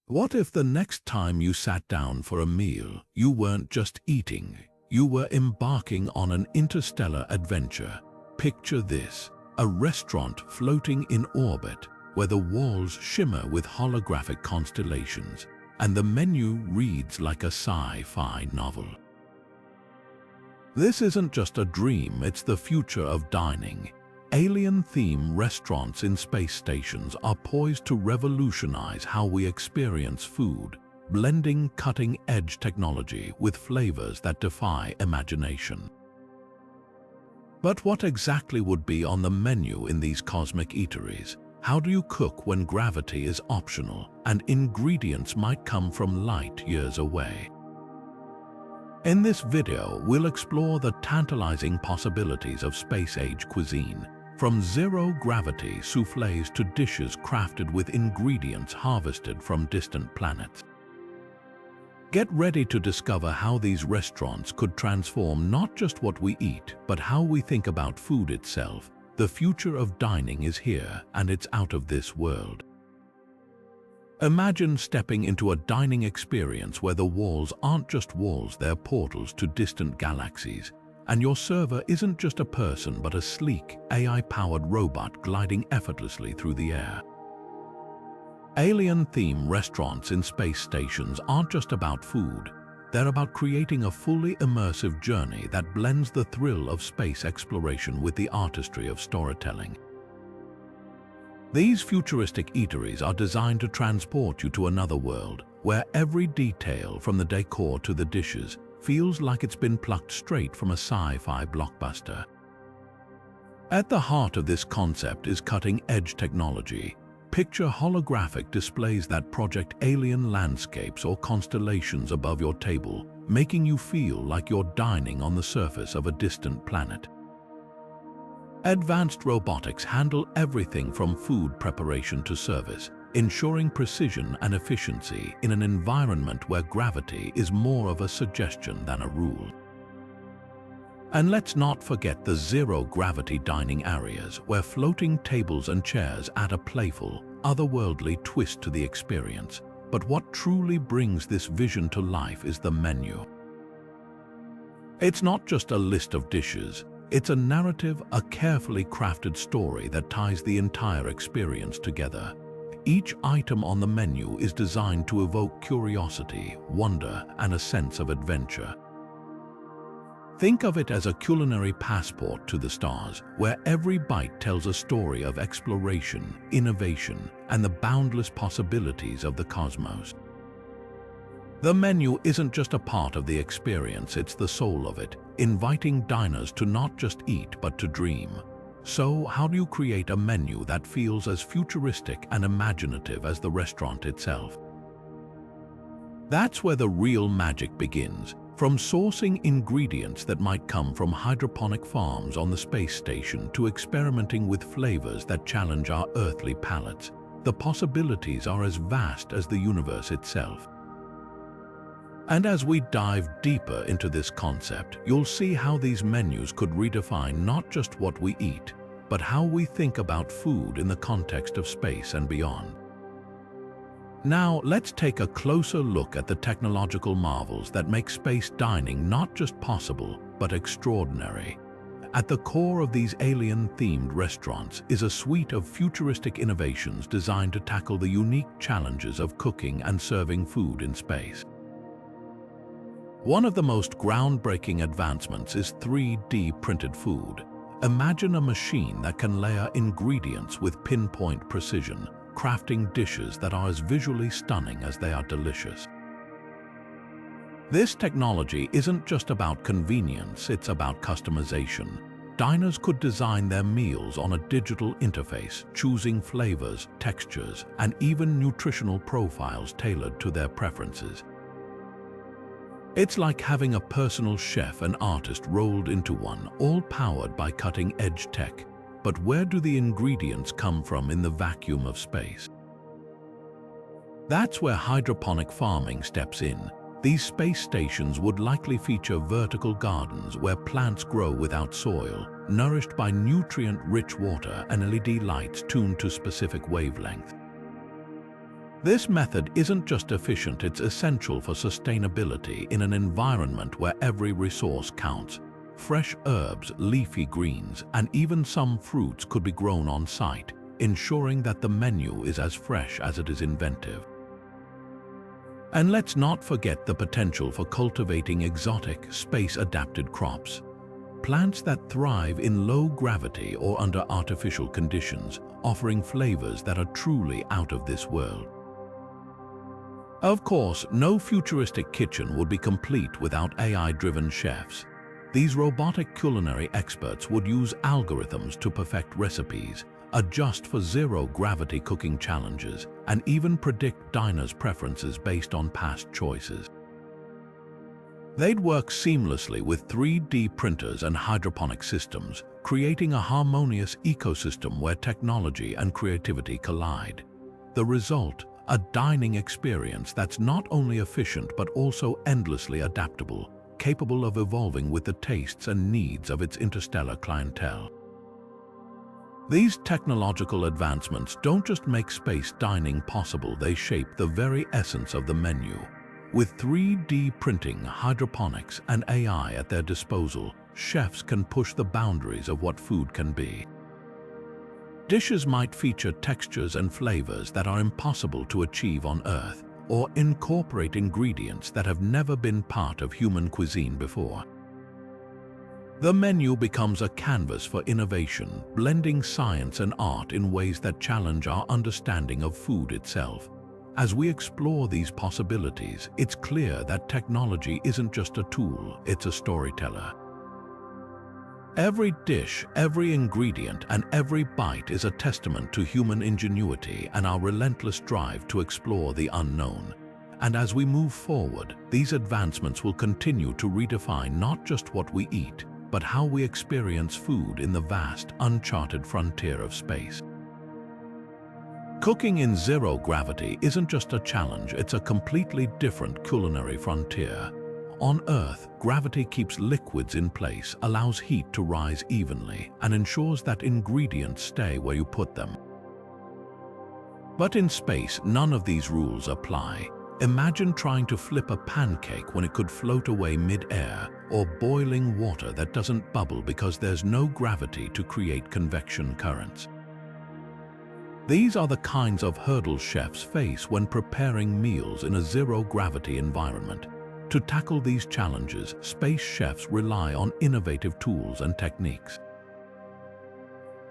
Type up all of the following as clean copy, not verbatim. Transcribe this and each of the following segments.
What if the next time you sat down for a meal, you weren't just eating, you were embarking on an interstellar adventure? Picture this, a restaurant floating in orbit where the walls shimmer with holographic constellations and the menu reads like a sci-fi novel. This isn't just a dream, it's the future of dining. Alien-themed restaurants in space stations are poised to revolutionize how we experience food, blending cutting-edge technology with flavors that defy imagination. But what exactly would be on the menu in these cosmic eateries? How do you cook when gravity is optional and ingredients might come from light years away? In this video, we'll explore the tantalizing possibilities of space-age cuisine, from zero-gravity soufflés to dishes crafted with ingredients harvested from distant planets. Get ready to discover how these restaurants could transform not just what we eat, but how we think about food itself. The future of dining is here, and it's out of this world. Imagine stepping into a dining experience where the walls aren't just walls, they're portals to distant galaxies. And your server isn't just a person, but a sleek, AI-powered robot gliding effortlessly through the air. Alien-themed restaurants in space stations aren't just about food. They're about creating a fully immersive journey that blends the thrill of space exploration with the artistry of storytelling. These futuristic eateries are designed to transport you to another world, where every detail, from the decor to the dishes, feels like it's been plucked straight from a sci-fi blockbuster. At the heart of this concept is cutting-edge technology. Picture holographic displays that project alien landscapes or constellations above your table, making you feel like you're dining on the surface of a distant planet. Advanced robotics handle everything from food preparation to service, ensuring precision and efficiency in an environment where gravity is more of a suggestion than a rule. And let's not forget the zero-gravity dining areas, where floating tables and chairs add a playful, otherworldly twist to the experience. But what truly brings this vision to life is the menu. It's not just a list of dishes. It's a narrative, a carefully crafted story that ties the entire experience together. Each item on the menu is designed to evoke curiosity, wonder, and a sense of adventure. Think of it as a culinary passport to the stars, where every bite tells a story of exploration, innovation, and the boundless possibilities of the cosmos. The menu isn't just a part of the experience, it's the soul of it, inviting diners to not just eat but to dream. So, how do you create a menu that feels as futuristic and imaginative as the restaurant itself? That's where the real magic begins. From sourcing ingredients that might come from hydroponic farms on the space station to experimenting with flavors that challenge our earthly palates, the possibilities are as vast as the universe itself. And as we dive deeper into this concept, you'll see how these menus could redefine not just what we eat, but how we think about food in the context of space and beyond. Now, let's take a closer look at the technological marvels that make space dining not just possible, but extraordinary. At the core of these alien-themed restaurants is a suite of futuristic innovations designed to tackle the unique challenges of cooking and serving food in space. One of the most groundbreaking advancements is 3D printed food. Imagine a machine that can layer ingredients with pinpoint precision, crafting dishes that are as visually stunning as they are delicious. This technology isn't just about convenience, it's about customization. Diners could design their meals on a digital interface, choosing flavors, textures, and even nutritional profiles tailored to their preferences. It's like having a personal chef and artist rolled into one, all powered by cutting-edge tech. But where do the ingredients come from in the vacuum of space? That's where hydroponic farming steps in. These space stations would likely feature vertical gardens where plants grow without soil, nourished by nutrient-rich water and LED lights tuned to specific wavelengths. This method isn't just efficient, it's essential for sustainability in an environment where every resource counts. Fresh herbs, leafy greens, and even some fruits could be grown on site, ensuring that the menu is as fresh as it is inventive. And let's not forget the potential for cultivating exotic, space-adapted crops. Plants that thrive in low gravity or under artificial conditions, offering flavors that are truly out of this world. Of course, no futuristic kitchen would be complete without AI-driven chefs. These robotic culinary experts would use algorithms to perfect recipes, adjust for zero-gravity cooking challenges, and even predict diners' preferences based on past choices. They'd work seamlessly with 3D printers and hydroponic systems, creating a harmonious ecosystem where technology and creativity collide. The result, a dining experience that's not only efficient but also endlessly adaptable, capable of evolving with the tastes and needs of its interstellar clientele. These technological advancements don't just make space dining possible, they shape the very essence of the menu. With 3D printing, hydroponics, and AI at their disposal, chefs can push the boundaries of what food can be. Dishes might feature textures and flavors that are impossible to achieve on Earth, or incorporate ingredients that have never been part of human cuisine before. The menu becomes a canvas for innovation, blending science and art in ways that challenge our understanding of food itself. As we explore these possibilities, it's clear that technology isn't just a tool, it's a storyteller. Every dish, every ingredient, and every bite is a testament to human ingenuity and our relentless drive to explore the unknown. And as we move forward, these advancements will continue to redefine not just what we eat, but how we experience food in the vast, uncharted frontier of space. Cooking in zero gravity isn't just a challenge, it's a completely different culinary frontier. On Earth, gravity keeps liquids in place, allows heat to rise evenly, and ensures that ingredients stay where you put them. But in space, none of these rules apply. Imagine trying to flip a pancake when it could float away mid-air, or boiling water that doesn't bubble because there's no gravity to create convection currents. These are the kinds of hurdles chefs face when preparing meals in a zero-gravity environment. To tackle these challenges, space chefs rely on innovative tools and techniques.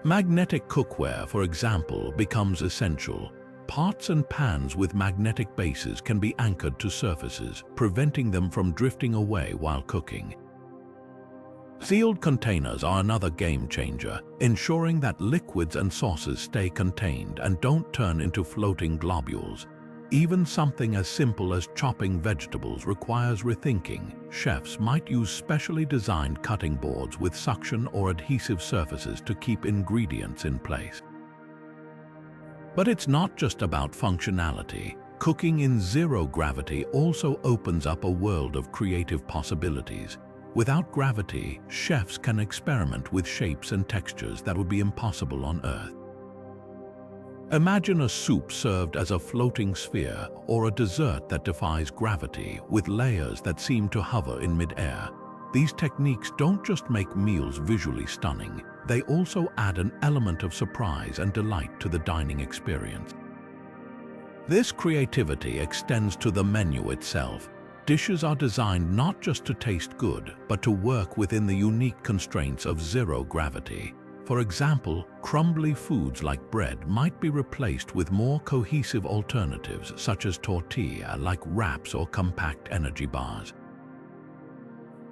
Magnetic cookware, for example, becomes essential. Pots and pans with magnetic bases can be anchored to surfaces, preventing them from drifting away while cooking. Sealed containers are another game changer, ensuring that liquids and sauces stay contained and don't turn into floating globules. Even something as simple as chopping vegetables requires rethinking. Chefs might use specially designed cutting boards with suction or adhesive surfaces to keep ingredients in place. But it's not just about functionality. Cooking in zero gravity also opens up a world of creative possibilities. Without gravity, chefs can experiment with shapes and textures that would be impossible on Earth. Imagine a soup served as a floating sphere, or a dessert that defies gravity with layers that seem to hover in mid-air. These techniques don't just make meals visually stunning, they also add an element of surprise and delight to the dining experience. This creativity extends to the menu itself. Dishes are designed not just to taste good, but to work within the unique constraints of zero gravity. For example, crumbly foods like bread might be replaced with more cohesive alternatives such as tortilla, like wraps or compact energy bars.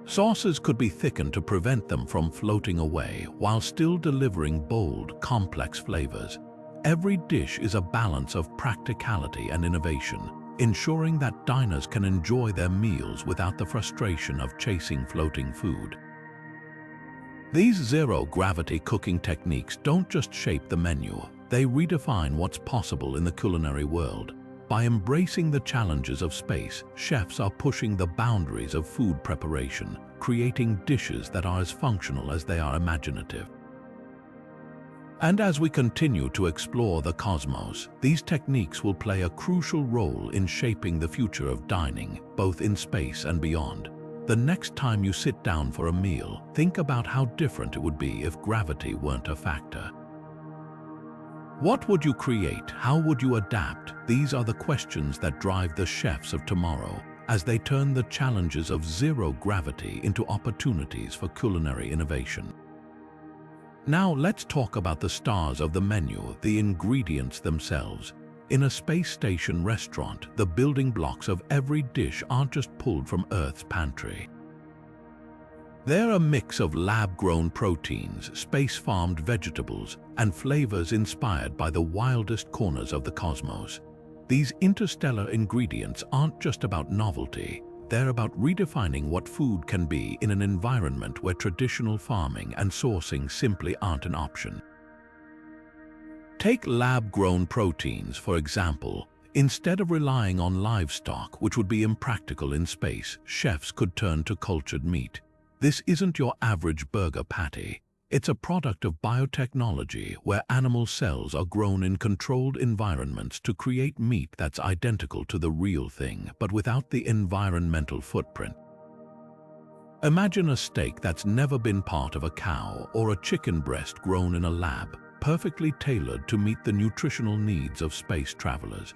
Sauces could be thickened to prevent them from floating away while still delivering bold, complex flavors. Every dish is a balance of practicality and innovation, ensuring that diners can enjoy their meals without the frustration of chasing floating food. These zero-gravity cooking techniques don't just shape the menu, they redefine what's possible in the culinary world. By embracing the challenges of space, chefs are pushing the boundaries of food preparation, creating dishes that are as functional as they are imaginative. And as we continue to explore the cosmos, these techniques will play a crucial role in shaping the future of dining, both in space and beyond. The next time you sit down for a meal, think about how different it would be if gravity weren't a factor. What would you create? How would you adapt? These are the questions that drive the chefs of tomorrow, as they turn the challenges of zero gravity into opportunities for culinary innovation. Now let's talk about the stars of the menu, the ingredients themselves. In a space station restaurant, the building blocks of every dish aren't just pulled from Earth's pantry. They're a mix of lab-grown proteins, space-farmed vegetables, and flavors inspired by the wildest corners of the cosmos. These interstellar ingredients aren't just about novelty. They're about redefining what food can be in an environment where traditional farming and sourcing simply aren't an option. Take lab-grown proteins, for example. Instead of relying on livestock, which would be impractical in space, chefs could turn to cultured meat. This isn't your average burger patty. It's a product of biotechnology where animal cells are grown in controlled environments to create meat that's identical to the real thing, but without the environmental footprint. Imagine a steak that's never been part of a cow, or a chicken breast grown in a lab, perfectly tailored to meet the nutritional needs of space travelers.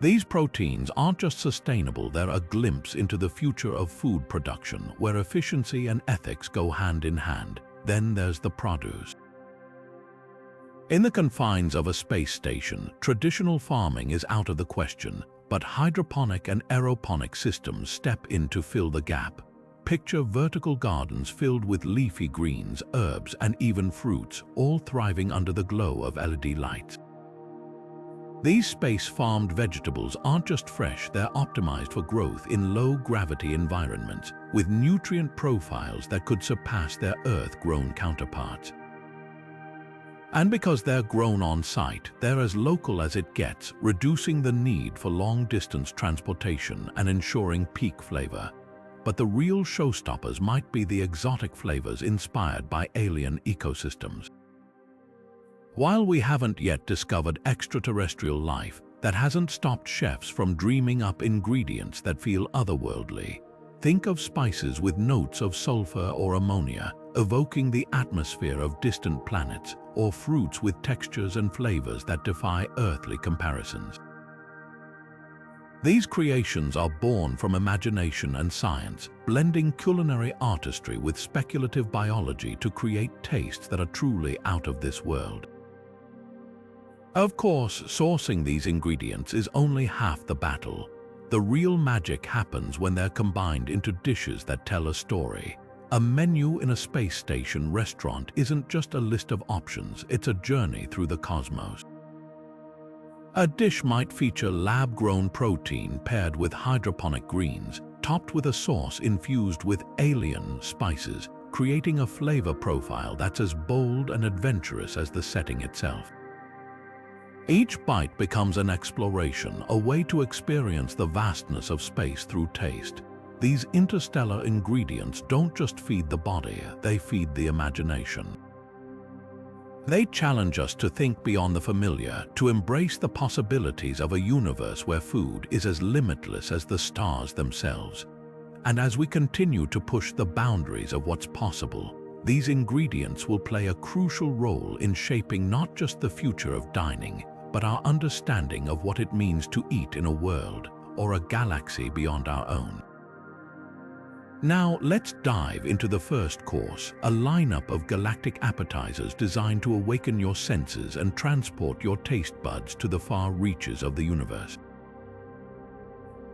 These proteins aren't just sustainable, they're a glimpse into the future of food production, where efficiency and ethics go hand in hand. Then there's the produce. In the confines of a space station, traditional farming is out of the question, but hydroponic and aeroponic systems step in to fill the gap. Picture vertical gardens filled with leafy greens, herbs, and even fruits, all thriving under the glow of LED lights. These space-farmed vegetables aren't just fresh, they're optimized for growth in low-gravity environments, with nutrient profiles that could surpass their Earth-grown counterparts. And because they're grown on-site, they're as local as it gets, reducing the need for long-distance transportation and ensuring peak flavor. But the real showstoppers might be the exotic flavors inspired by alien ecosystems. While we haven't yet discovered extraterrestrial life, that hasn't stopped chefs from dreaming up ingredients that feel otherworldly. Think of spices with notes of sulfur or ammonia, evoking the atmosphere of distant planets, or fruits with textures and flavors that defy earthly comparisons. These creations are born from imagination and science, blending culinary artistry with speculative biology to create tastes that are truly out of this world. Of course, sourcing these ingredients is only half the battle. The real magic happens when they're combined into dishes that tell a story. A menu in a space station restaurant isn't just a list of options, it's a journey through the cosmos. A dish might feature lab-grown protein paired with hydroponic greens, topped with a sauce infused with alien spices, creating a flavor profile that's as bold and adventurous as the setting itself. Each bite becomes an exploration, a way to experience the vastness of space through taste. These interstellar ingredients don't just feed the body, they feed the imagination. They challenge us to think beyond the familiar, to embrace the possibilities of a universe where food is as limitless as the stars themselves. And as we continue to push the boundaries of what's possible, these ingredients will play a crucial role in shaping not just the future of dining, but our understanding of what it means to eat in a world or a galaxy beyond our own. Now let's dive into the first course, a lineup of galactic appetizers designed to awaken your senses and transport your taste buds to the far reaches of the universe.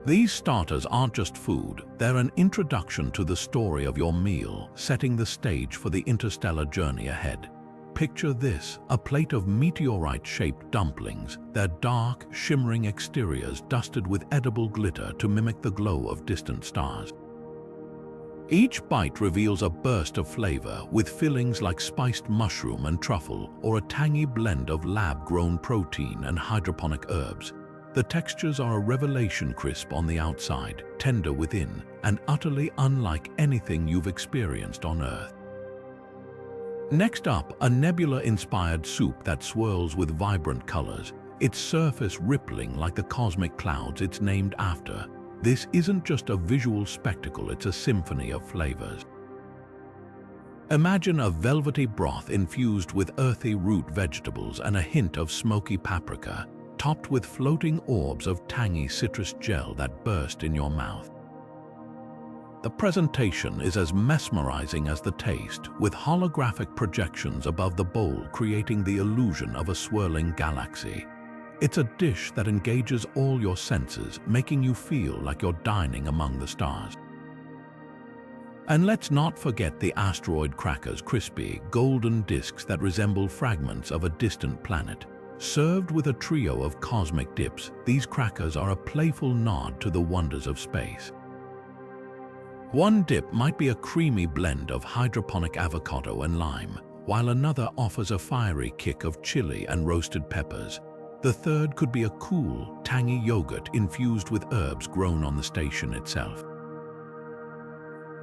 These starters aren't just food, they're an introduction to the story of your meal, setting the stage for the interstellar journey ahead. Picture this, a plate of meteorite-shaped dumplings, their dark, shimmering exteriors dusted with edible glitter to mimic the glow of distant stars. Each bite reveals a burst of flavor, with fillings like spiced mushroom and truffle, or a tangy blend of lab-grown protein and hydroponic herbs. The textures are a revelation, crisp on the outside, tender within, and utterly unlike anything you've experienced on Earth. Next up, a nebula-inspired soup that swirls with vibrant colors, its surface rippling like the cosmic clouds it's named after. This isn't just a visual spectacle, it's a symphony of flavors. Imagine a velvety broth infused with earthy root vegetables and a hint of smoky paprika, topped with floating orbs of tangy citrus gel that burst in your mouth. The presentation is as mesmerizing as the taste, with holographic projections above the bowl creating the illusion of a swirling galaxy. It's a dish that engages all your senses, making you feel like you're dining among the stars. And let's not forget the asteroid crackers, crispy, golden discs that resemble fragments of a distant planet. Served with a trio of cosmic dips, these crackers are a playful nod to the wonders of space. One dip might be a creamy blend of hydroponic avocado and lime, while another offers a fiery kick of chili and roasted peppers. The third could be a cool, tangy yogurt infused with herbs grown on the station itself.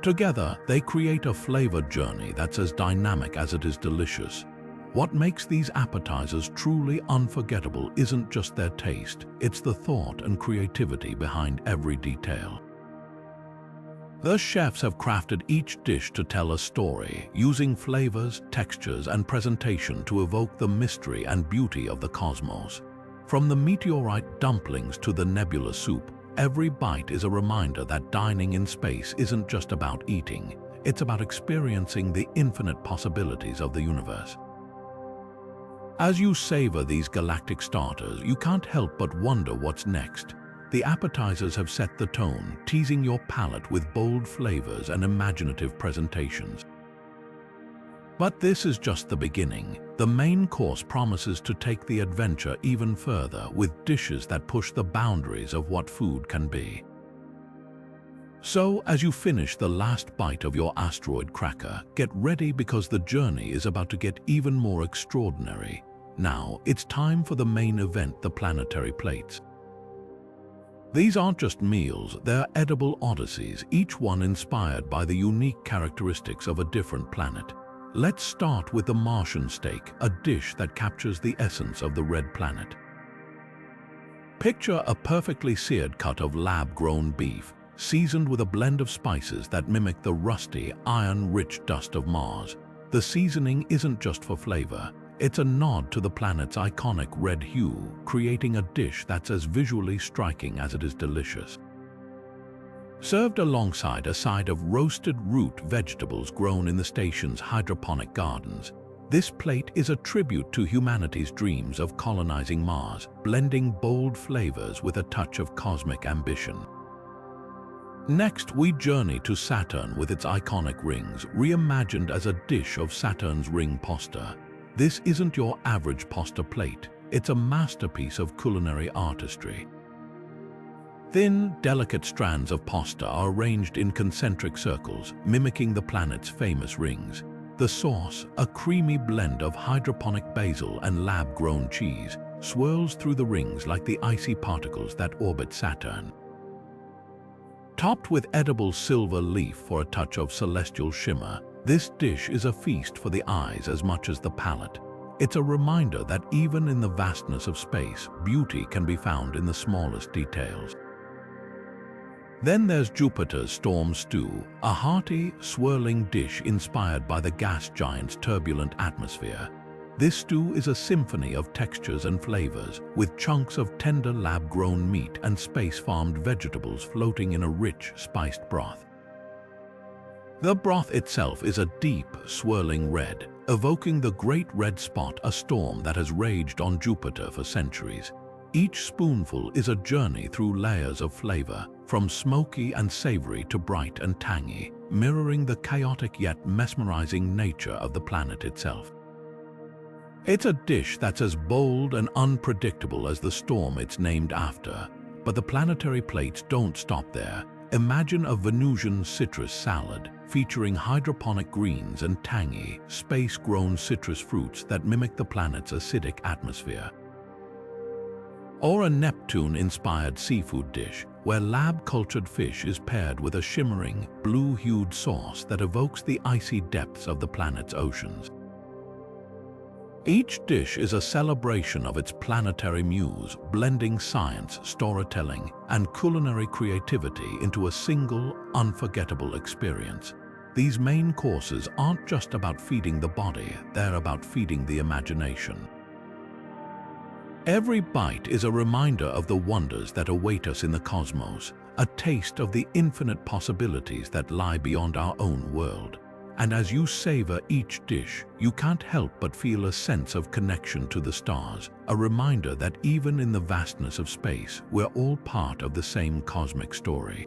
Together, they create a flavor journey that's as dynamic as it is delicious. What makes these appetizers truly unforgettable isn't just their taste, it's the thought and creativity behind every detail. The chefs have crafted each dish to tell a story, using flavors, textures, and presentation to evoke the mystery and beauty of the cosmos. From the meteorite dumplings to the nebula soup, every bite is a reminder that dining in space isn't just about eating, it's about experiencing the infinite possibilities of the universe. As you savor these galactic starters, you can't help but wonder what's next. The appetizers have set the tone, teasing your palate with bold flavors and imaginative presentations. But this is just the beginning. The main course promises to take the adventure even further with dishes that push the boundaries of what food can be. So, as you finish the last bite of your asteroid cracker, get ready because the journey is about to get even more extraordinary. Now, it's time for the main event, the Planetary Plates. These aren't just meals, they're edible odysseys, each one inspired by the unique characteristics of a different planet. Let's start with the Martian steak, a dish that captures the essence of the red planet. Picture a perfectly seared cut of lab-grown beef, seasoned with a blend of spices that mimic the rusty, iron-rich dust of Mars. The seasoning isn't just for flavor. It's a nod to the planet's iconic red hue, creating a dish that's as visually striking as it is delicious. Served alongside a side of roasted root vegetables grown in the station's hydroponic gardens, this plate is a tribute to humanity's dreams of colonizing Mars, blending bold flavors with a touch of cosmic ambition. Next, we journey to Saturn with its iconic rings, reimagined as a dish of Saturn's ring pasta. This isn't your average pasta plate, it's a masterpiece of culinary artistry. Thin, delicate strands of pasta are arranged in concentric circles, mimicking the planet's famous rings. The sauce, a creamy blend of hydroponic basil and lab-grown cheese, swirls through the rings like the icy particles that orbit Saturn. Topped with edible silver leaf for a touch of celestial shimmer, this dish is a feast for the eyes as much as the palate. It's a reminder that even in the vastness of space, beauty can be found in the smallest details. Then there's Jupiter's storm stew, a hearty, swirling dish inspired by the gas giant's turbulent atmosphere. This stew is a symphony of textures and flavors, with chunks of tender lab-grown meat and space-farmed vegetables floating in a rich, spiced broth. The broth itself is a deep, swirling red, evoking the Great Red Spot, a storm that has raged on Jupiter for centuries. Each spoonful is a journey through layers of flavor, from smoky and savory to bright and tangy, mirroring the chaotic yet mesmerizing nature of the planet itself. It's a dish that's as bold and unpredictable as the storm it's named after, but the Planetary Plates don't stop there. Imagine a Venusian citrus salad, featuring hydroponic greens and tangy, space-grown citrus fruits that mimic the planet's acidic atmosphere. Or a Neptune-inspired seafood dish, where lab-cultured fish is paired with a shimmering, blue-hued sauce that evokes the icy depths of the planet's oceans. Each dish is a celebration of its planetary muse, blending science, storytelling, and culinary creativity into a single, unforgettable experience. These main courses aren't just about feeding the body, they're about feeding the imagination. Every bite is a reminder of the wonders that await us in the cosmos, a taste of the infinite possibilities that lie beyond our own world. And as you savor each dish, you can't help but feel a sense of connection to the stars, a reminder that even in the vastness of space, we're all part of the same cosmic story.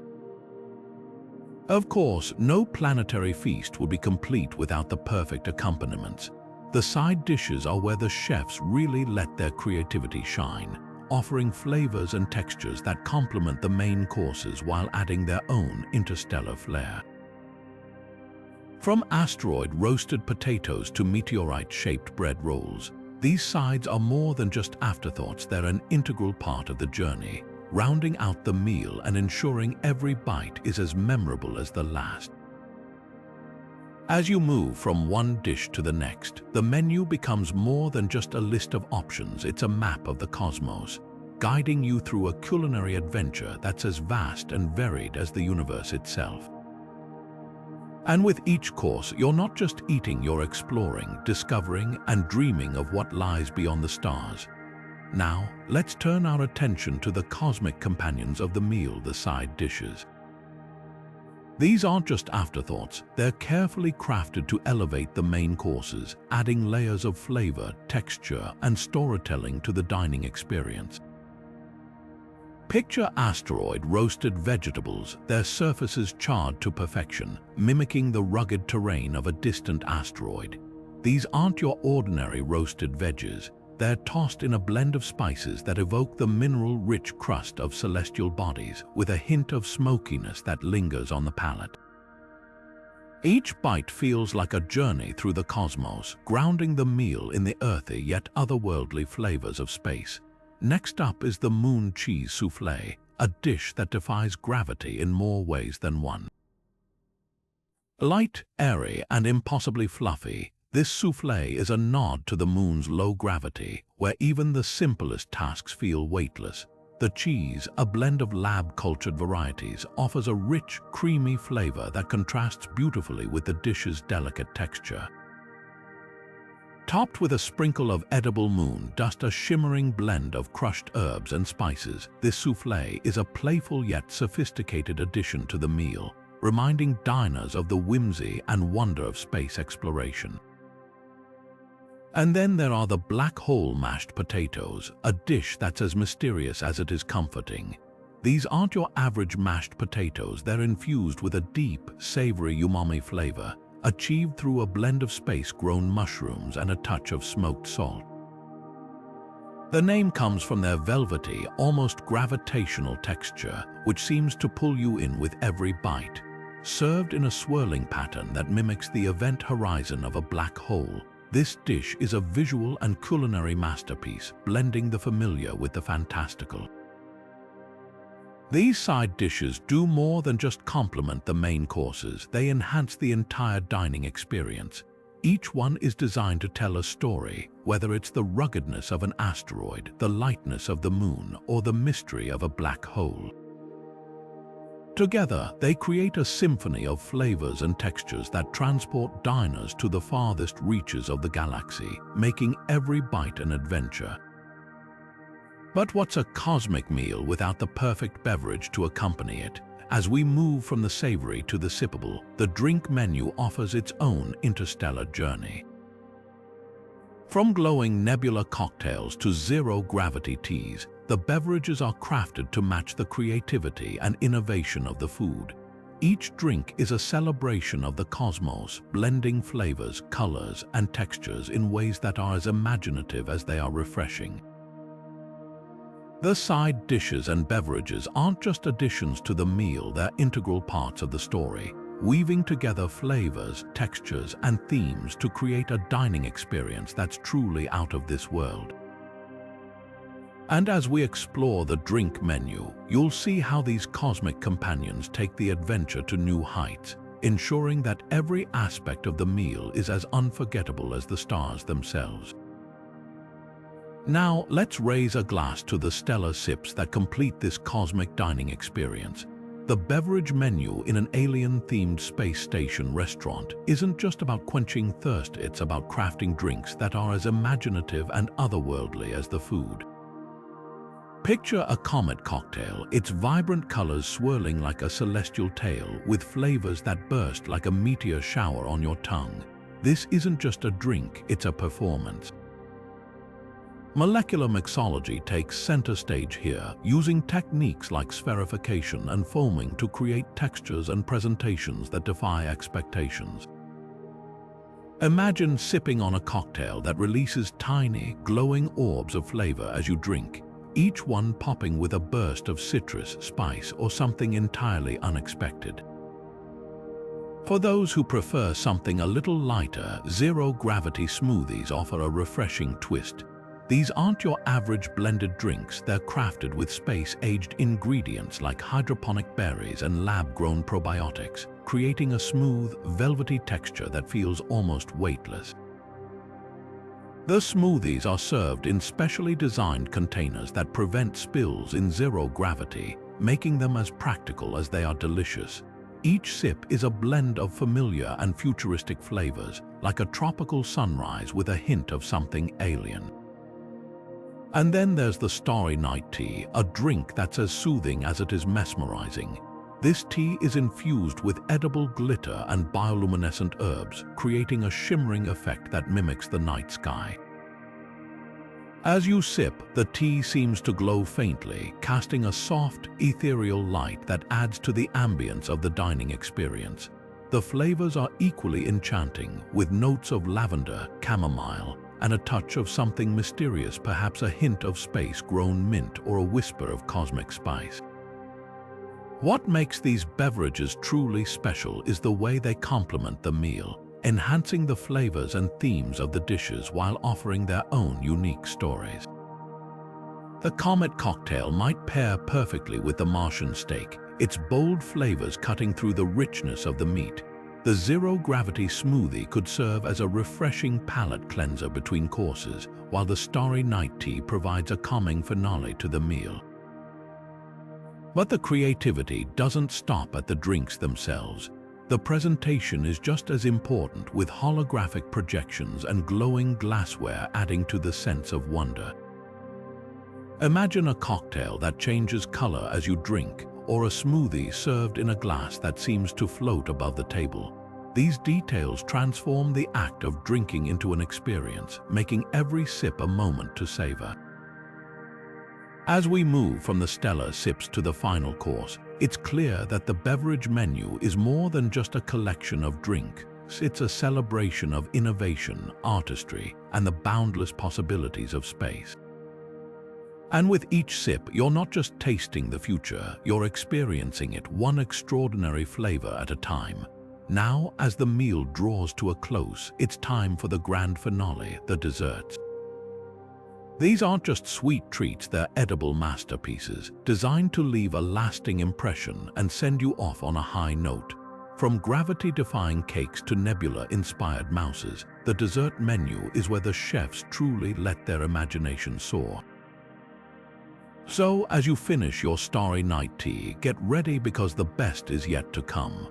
Of course, no planetary feast would be complete without the perfect accompaniments. The side dishes are where the chefs really let their creativity shine, offering flavors and textures that complement the main courses while adding their own interstellar flair. From asteroid roasted potatoes to meteorite-shaped bread rolls, these sides are more than just afterthoughts, they're an integral part of the journey, rounding out the meal and ensuring every bite is as memorable as the last. As you move from one dish to the next, the menu becomes more than just a list of options, it's a map of the cosmos, guiding you through a culinary adventure that's as vast and varied as the universe itself. And with each course, you're not just eating, you're exploring, discovering, and dreaming of what lies beyond the stars. Now, let's turn our attention to the cosmic companions of the meal, the side dishes. These aren't just afterthoughts, they're carefully crafted to elevate the main courses, adding layers of flavor, texture, and storytelling to the dining experience. Picture asteroid roasted vegetables, their surfaces charred to perfection, mimicking the rugged terrain of a distant asteroid. These aren't your ordinary roasted veggies. They're tossed in a blend of spices that evoke the mineral-rich crust of celestial bodies, with a hint of smokiness that lingers on the palate. Each bite feels like a journey through the cosmos, grounding the meal in the earthy yet otherworldly flavors of space. Next up is the moon cheese soufflé, a dish that defies gravity in more ways than one. Light, airy, and impossibly fluffy, this soufflé is a nod to the moon's low gravity, where even the simplest tasks feel weightless. The cheese, a blend of lab-cultured varieties, offers a rich, creamy flavor that contrasts beautifully with the dish's delicate texture. Topped with a sprinkle of edible moon dust, a shimmering blend of crushed herbs and spices, this soufflé is a playful yet sophisticated addition to the meal, reminding diners of the whimsy and wonder of space exploration. And then there are the black hole mashed potatoes, a dish that's as mysterious as it is comforting. These aren't your average mashed potatoes, they're infused with a deep, savory umami flavor, achieved through a blend of space-grown mushrooms and a touch of smoked salt. The name comes from their velvety, almost gravitational texture, which seems to pull you in with every bite. Served in a swirling pattern that mimics the event horizon of a black hole, this dish is a visual and culinary masterpiece, blending the familiar with the fantastical. These side dishes do more than just complement the main courses, they enhance the entire dining experience. Each one is designed to tell a story, whether it's the ruggedness of an asteroid, the lightness of the moon, or the mystery of a black hole. Together, they create a symphony of flavors and textures that transport diners to the farthest reaches of the galaxy, making every bite an adventure. But what's a cosmic meal without the perfect beverage to accompany it? As we move from the savory to the sippable, the drink menu offers its own interstellar journey. From glowing nebula cocktails to zero-gravity teas, the beverages are crafted to match the creativity and innovation of the food. Each drink is a celebration of the cosmos, blending flavors, colors, and textures in ways that are as imaginative as they are refreshing. The side dishes and beverages aren't just additions to the meal, they're integral parts of the story, weaving together flavors, textures, and themes to create a dining experience that's truly out of this world. And as we explore the drink menu, you'll see how these cosmic companions take the adventure to new heights, ensuring that every aspect of the meal is as unforgettable as the stars themselves. Now, let's raise a glass to the stellar sips that complete this cosmic dining experience. The beverage menu in an alien-themed space station restaurant isn't just about quenching thirst, it's about crafting drinks that are as imaginative and otherworldly as the food. Picture a comet cocktail, its vibrant colors swirling like a celestial tale, with flavors that burst like a meteor shower on your tongue. This isn't just a drink, it's a performance. Molecular mixology takes center stage here, using techniques like spherification and foaming to create textures and presentations that defy expectations. Imagine sipping on a cocktail that releases tiny, glowing orbs of flavor as you drink, each one popping with a burst of citrus, spice, or something entirely unexpected. For those who prefer something a little lighter, zero-gravity smoothies offer a refreshing twist. These aren't your average blended drinks, they're crafted with space-aged ingredients like hydroponic berries and lab-grown probiotics, creating a smooth, velvety texture that feels almost weightless. The smoothies are served in specially designed containers that prevent spills in zero gravity, making them as practical as they are delicious. Each sip is a blend of familiar and futuristic flavors, like a tropical sunrise with a hint of something alien. And then there's the Starry Night tea, a drink that's as soothing as it is mesmerizing. This tea is infused with edible glitter and bioluminescent herbs, creating a shimmering effect that mimics the night sky. As you sip, the tea seems to glow faintly, casting a soft, ethereal light that adds to the ambience of the dining experience. The flavors are equally enchanting, with notes of lavender, chamomile, and a touch of something mysterious, perhaps a hint of space-grown mint or a whisper of cosmic spice. What makes these beverages truly special is the way they complement the meal, enhancing the flavors and themes of the dishes while offering their own unique stories. The Comet cocktail might pair perfectly with the Martian steak, its bold flavors cutting through the richness of the meat. The zero-gravity smoothie could serve as a refreshing palate cleanser between courses, while the Starry Night tea provides a calming finale to the meal. But the creativity doesn't stop at the drinks themselves. The presentation is just as important, with holographic projections and glowing glassware adding to the sense of wonder. Imagine a cocktail that changes color as you drink, or a smoothie served in a glass that seems to float above the table. These details transform the act of drinking into an experience, making every sip a moment to savor. As we move from the stellar sips to the final course, it's clear that the beverage menu is more than just a collection of drinks. It's a celebration of innovation, artistry, and the boundless possibilities of space. And with each sip, you're not just tasting the future, you're experiencing it one extraordinary flavor at a time. Now, as the meal draws to a close, it's time for the grand finale, the desserts. These aren't just sweet treats, they're edible masterpieces, designed to leave a lasting impression and send you off on a high note. From gravity-defying cakes to nebula-inspired mouses, the dessert menu is where the chefs truly let their imagination soar. So, as you finish your Starry Night tea, get ready because the best is yet to come.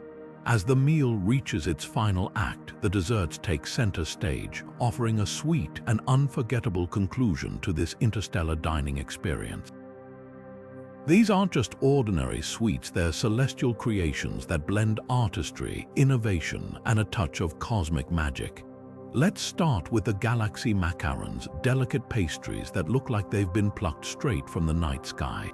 As the meal reaches its final act, the desserts take center stage, offering a sweet and unforgettable conclusion to this interstellar dining experience. These aren't just ordinary sweets, they're celestial creations that blend artistry, innovation, and a touch of cosmic magic. Let's start with the galaxy macarons, delicate pastries that look like they've been plucked straight from the night sky.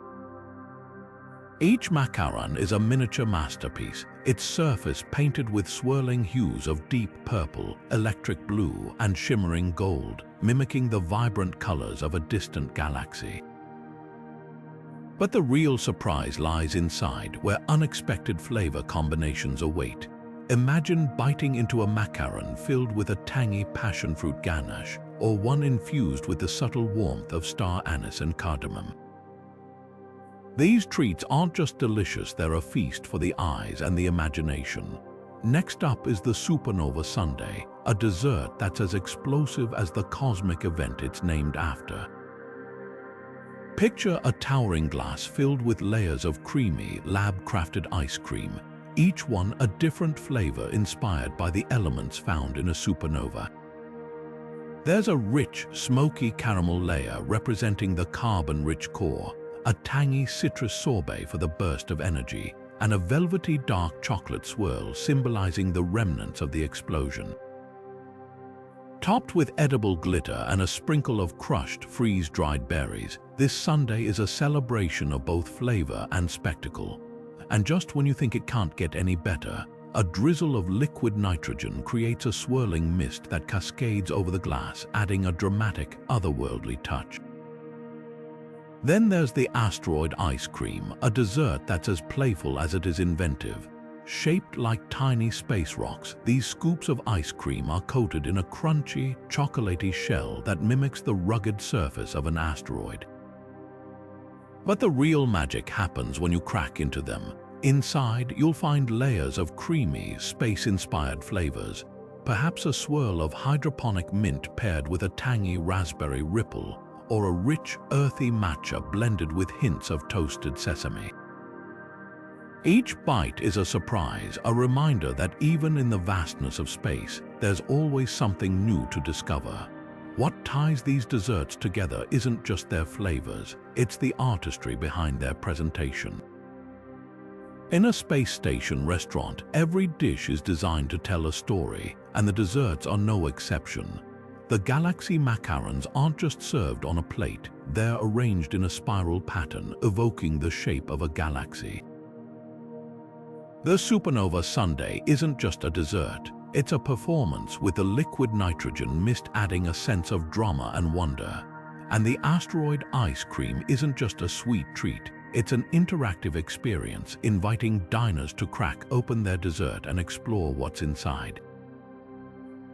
Each macaron is a miniature masterpiece, its surface painted with swirling hues of deep purple, electric blue, and shimmering gold, mimicking the vibrant colors of a distant galaxy. But the real surprise lies inside, where unexpected flavor combinations await. Imagine biting into a macaron filled with a tangy passion fruit ganache, or one infused with the subtle warmth of star anise and cardamom. These treats aren't just delicious, they're a feast for the eyes and the imagination. Next up is the supernova sundae, a dessert that's as explosive as the cosmic event it's named after. Picture a towering glass filled with layers of creamy, lab-crafted ice cream, each one a different flavor inspired by the elements found in a supernova. There's a rich, smoky caramel layer representing the carbon-rich core, a tangy citrus sorbet for the burst of energy, and a velvety dark chocolate swirl symbolizing the remnants of the explosion. Topped with edible glitter and a sprinkle of crushed, freeze-dried berries, this sundae is a celebration of both flavor and spectacle. And just when you think it can't get any better, a drizzle of liquid nitrogen creates a swirling mist that cascades over the glass, adding a dramatic, otherworldly touch. Then there's the asteroid ice cream, a dessert that's as playful as it is inventive. Shaped like tiny space rocks, these scoops of ice cream are coated in a crunchy, chocolatey shell that mimics the rugged surface of an asteroid. But the real magic happens when you crack into them. Inside, you'll find layers of creamy, space-inspired flavors, perhaps a swirl of hydroponic mint paired with a tangy raspberry ripple, or a rich, earthy matcha blended with hints of toasted sesame. Each bite is a surprise, a reminder that even in the vastness of space, there's always something new to discover. What ties these desserts together isn't just their flavors, it's the artistry behind their presentation. In a space station restaurant, every dish is designed to tell a story, and the desserts are no exception. The galaxy macarons aren't just served on a plate, they're arranged in a spiral pattern, evoking the shape of a galaxy. The supernova sundae isn't just a dessert, it's a performance with the liquid nitrogen mist adding a sense of drama and wonder. And the asteroid ice cream isn't just a sweet treat, it's an interactive experience, inviting diners to crack open their dessert and explore what's inside.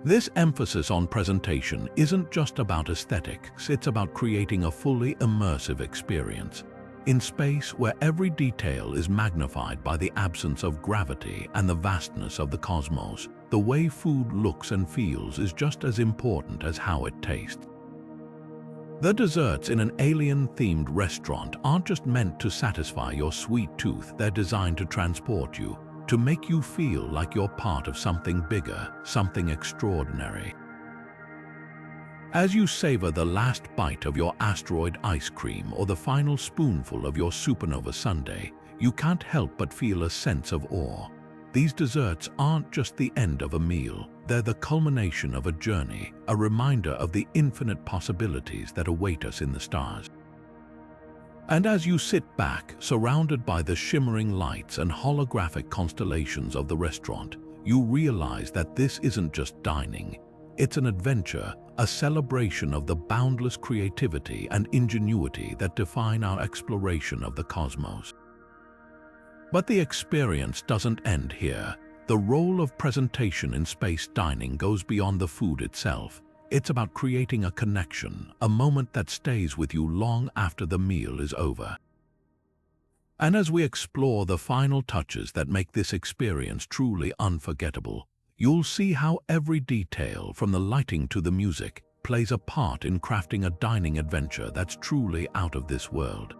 This emphasis on presentation isn't just about aesthetics, it's about creating a fully immersive experience. In space where every detail is magnified by the absence of gravity and the vastness of the cosmos, the way food looks and feels is just as important as how it tastes. The desserts in an alien-themed restaurant aren't just meant to satisfy your sweet tooth, they're designed to transport you, to make you feel like you're part of something bigger, something extraordinary. As you savor the last bite of your asteroid ice cream or the final spoonful of your supernova sundae, you can't help but feel a sense of awe. These desserts aren't just the end of a meal, they're the culmination of a journey, a reminder of the infinite possibilities that await us in the stars. And as you sit back, surrounded by the shimmering lights and holographic constellations of the restaurant, you realize that this isn't just dining. It's an adventure, a celebration of the boundless creativity and ingenuity that define our exploration of the cosmos. But the experience doesn't end here. The role of presentation in space dining goes beyond the food itself. It's about creating a connection, a moment that stays with you long after the meal is over. And as we explore the final touches that make this experience truly unforgettable, you'll see how every detail, from the lighting to the music, plays a part in crafting a dining adventure that's truly out of this world.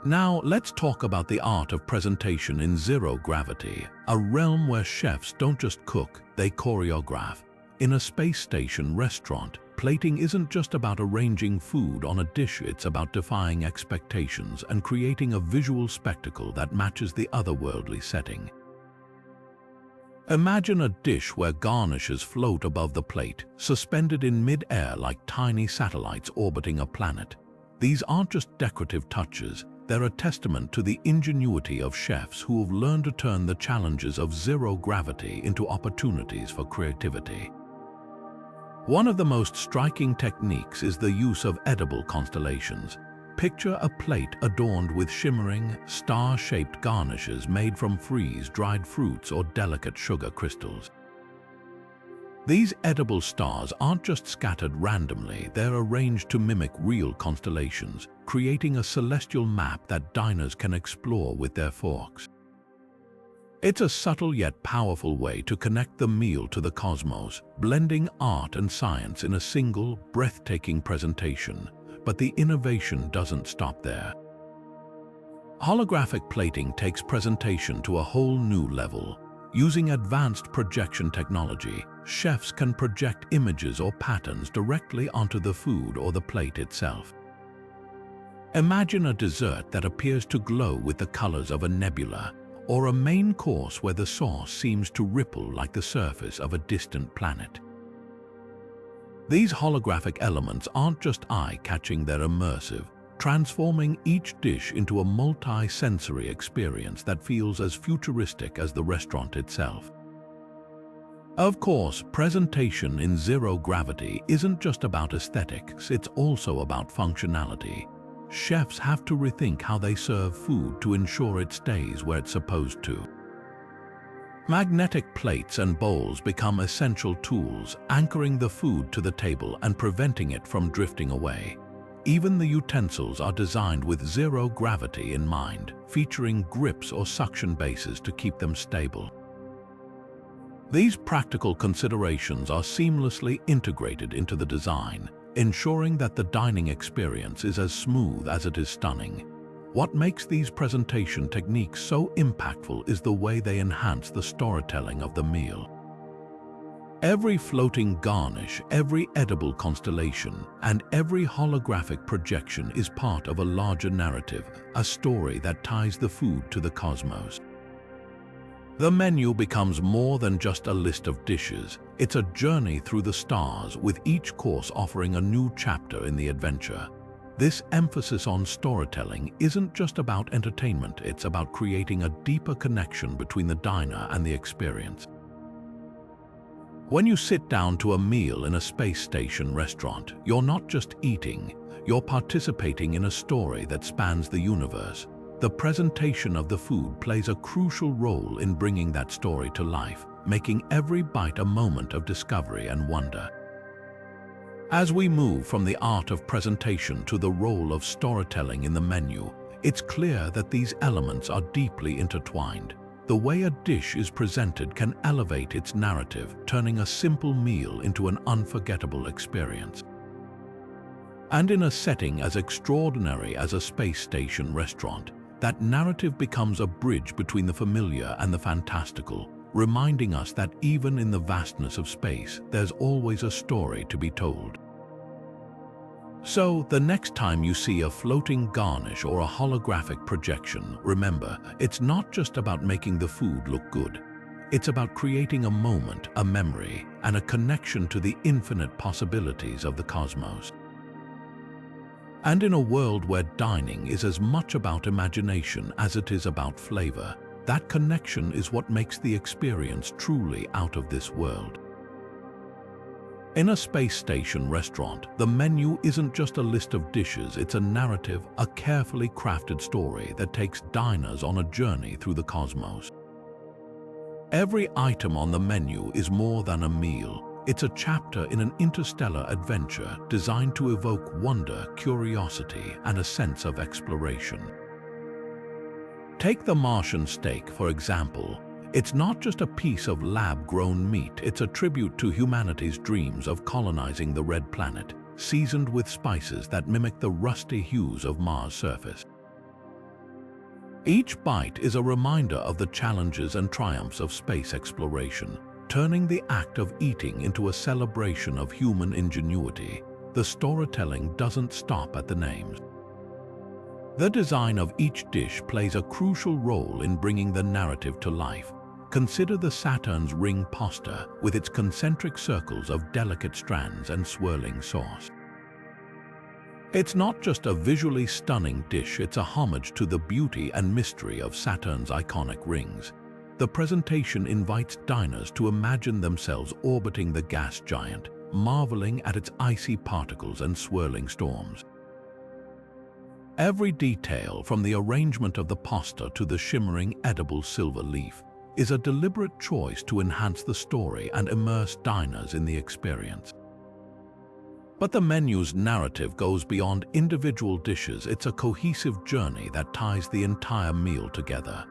Now, let's talk about the art of presentation in zero gravity, a realm where chefs don't just cook, they choreograph. In a space station restaurant, plating isn't just about arranging food on a dish, it's about defying expectations and creating a visual spectacle that matches the otherworldly setting. Imagine a dish where garnishes float above the plate, suspended in mid-air like tiny satellites orbiting a planet. These aren't just decorative touches, they're a testament to the ingenuity of chefs who have learned to turn the challenges of zero gravity into opportunities for creativity. One of the most striking techniques is the use of edible constellations. Picture a plate adorned with shimmering, star-shaped garnishes made from freeze-dried fruits or delicate sugar crystals. These edible stars aren't just scattered randomly, they're arranged to mimic real constellations, creating a celestial map that diners can explore with their forks. It's a subtle yet powerful way to connect the meal to the cosmos, blending art and science in a single, breathtaking presentation. But the innovation doesn't stop there. Holographic plating takes presentation to a whole new level. Using advanced projection technology, chefs can project images or patterns directly onto the food or the plate itself. Imagine a dessert that appears to glow with the colors of a nebula, or a main course where the sauce seems to ripple like the surface of a distant planet. These holographic elements aren't just eye-catching, they're immersive, transforming each dish into a multi-sensory experience that feels as futuristic as the restaurant itself. Of course, presentation in zero gravity isn't just about aesthetics, it's also about functionality. Chefs have to rethink how they serve food to ensure it stays where it's supposed to. Magnetic plates and bowls become essential tools, anchoring the food to the table and preventing it from drifting away. Even the utensils are designed with zero gravity in mind, featuring grips or suction bases to keep them stable. These practical considerations are seamlessly integrated into the design, ensuring that the dining experience is as smooth as it is stunning. What makes these presentation techniques so impactful is the way they enhance the storytelling of the meal. Every floating garnish, every edible constellation, and every holographic projection is part of a larger narrative, a story that ties the food to the cosmos. The menu becomes more than just a list of dishes. It's a journey through the stars, with each course offering a new chapter in the adventure. This emphasis on storytelling isn't just about entertainment, it's about creating a deeper connection between the diner and the experience. When you sit down to a meal in a space station restaurant, you're not just eating, you're participating in a story that spans the universe. The presentation of the food plays a crucial role in bringing that story to life, making every bite a moment of discovery and wonder. As we move from the art of presentation to the role of storytelling in the menu, it's clear that these elements are deeply intertwined. The way a dish is presented can elevate its narrative, turning a simple meal into an unforgettable experience. And in a setting as extraordinary as a space station restaurant, that narrative becomes a bridge between the familiar and the fantastical, reminding us that even in the vastness of space, there's always a story to be told. So, the next time you see a floating garnish or a holographic projection, remember, it's not just about making the food look good. It's about creating a moment, a memory, and a connection to the infinite possibilities of the cosmos. And in a world where dining is as much about imagination as it is about flavor, that connection is what makes the experience truly out of this world. In a space station restaurant, the menu isn't just a list of dishes, it's a narrative, a carefully crafted story that takes diners on a journey through the cosmos. Every item on the menu is more than a meal. It's a chapter in an interstellar adventure designed to evoke wonder, curiosity, and a sense of exploration. Take the Martian steak, for example. It's not just a piece of lab-grown meat, it's a tribute to humanity's dreams of colonizing the red planet, seasoned with spices that mimic the rusty hues of Mars' surface. Each bite is a reminder of the challenges and triumphs of space exploration, turning the act of eating into a celebration of human ingenuity. The storytelling doesn't stop at the names. The design of each dish plays a crucial role in bringing the narrative to life. Consider the Saturn's ring pasta with its concentric circles of delicate strands and swirling sauce. It's not just a visually stunning dish, it's a homage to the beauty and mystery of Saturn's iconic rings. The presentation invites diners to imagine themselves orbiting the gas giant, marveling at its icy particles and swirling storms. Every detail, from the arrangement of the pasta to the shimmering edible silver leaf, is a deliberate choice to enhance the story and immerse diners in the experience. But the menu's narrative goes beyond individual dishes. It's a cohesive journey that ties the entire meal together.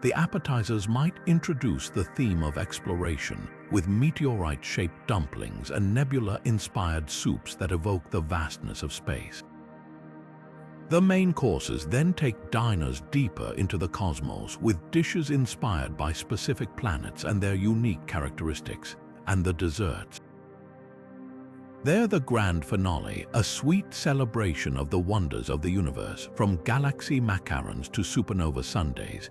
The appetizers might introduce the theme of exploration, with meteorite-shaped dumplings and nebula-inspired soups that evoke the vastness of space. The main courses then take diners deeper into the cosmos with dishes inspired by specific planets and their unique characteristics, and the desserts. They're the grand finale, a sweet celebration of the wonders of the universe, from galaxy macarons to supernova sundaes.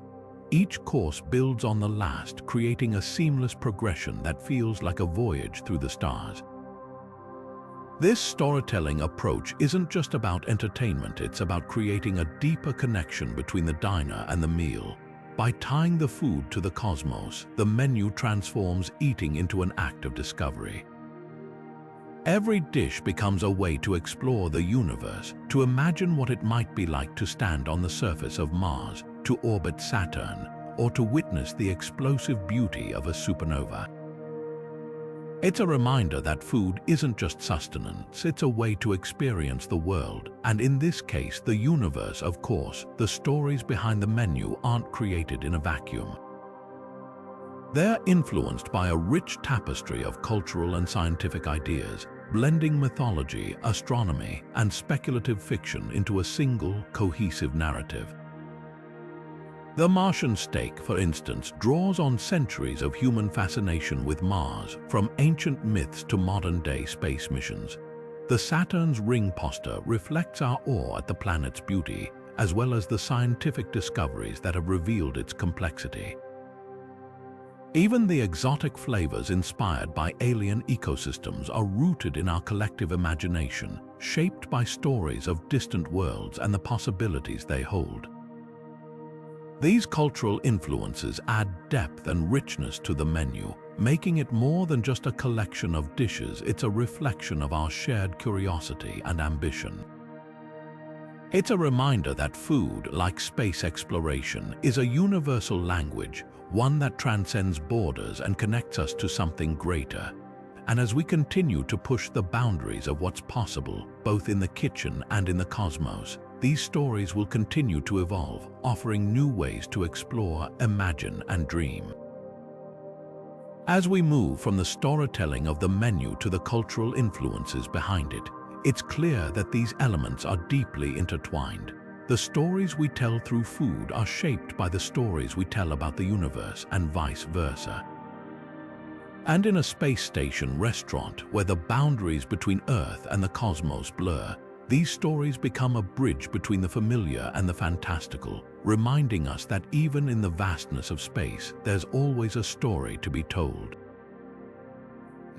Each course builds on the last, creating a seamless progression that feels like a voyage through the stars. This storytelling approach isn't just about entertainment, it's about creating a deeper connection between the diner and the meal. By tying the food to the cosmos, the menu transforms eating into an act of discovery. Every dish becomes a way to explore the universe, to imagine what it might be like to stand on the surface of Mars, to orbit Saturn, or to witness the explosive beauty of a supernova. It's a reminder that food isn't just sustenance, it's a way to experience the world, and in this case, the universe, of course. The stories behind the menu aren't created in a vacuum. They're influenced by a rich tapestry of cultural and scientific ideas, blending mythology, astronomy, and speculative fiction into a single, cohesive narrative. The Martian steak, for instance, draws on centuries of human fascination with Mars, from ancient myths to modern-day space missions. The Saturn's ring pasta reflects our awe at the planet's beauty, as well as the scientific discoveries that have revealed its complexity. Even the exotic flavors inspired by alien ecosystems are rooted in our collective imagination, shaped by stories of distant worlds and the possibilities they hold. These cultural influences add depth and richness to the menu, making it more than just a collection of dishes. It's a reflection of our shared curiosity and ambition. It's a reminder that food, like space exploration, is a universal language, one that transcends borders and connects us to something greater. And as we continue to push the boundaries of what's possible, both in the kitchen and in the cosmos, these stories will continue to evolve, offering new ways to explore, imagine, and dream. As we move from the storytelling of the menu to the cultural influences behind it, it's clear that these elements are deeply intertwined. The stories we tell through food are shaped by the stories we tell about the universe, and vice versa. And in a space station restaurant where the boundaries between Earth and the cosmos blur, these stories become a bridge between the familiar and the fantastical, reminding us that even in the vastness of space, there's always a story to be told.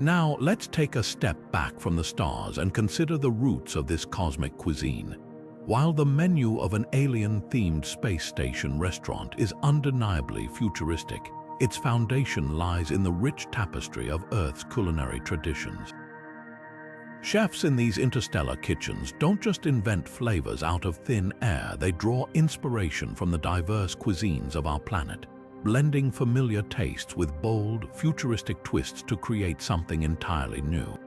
Now, let's take a step back from the stars and consider the roots of this cosmic cuisine. While the menu of an alien-themed space station restaurant is undeniably futuristic, its foundation lies in the rich tapestry of Earth's culinary traditions. Chefs in these interstellar kitchens don't just invent flavors out of thin air, they draw inspiration from the diverse cuisines of our planet, blending familiar tastes with bold, futuristic twists to create something entirely new.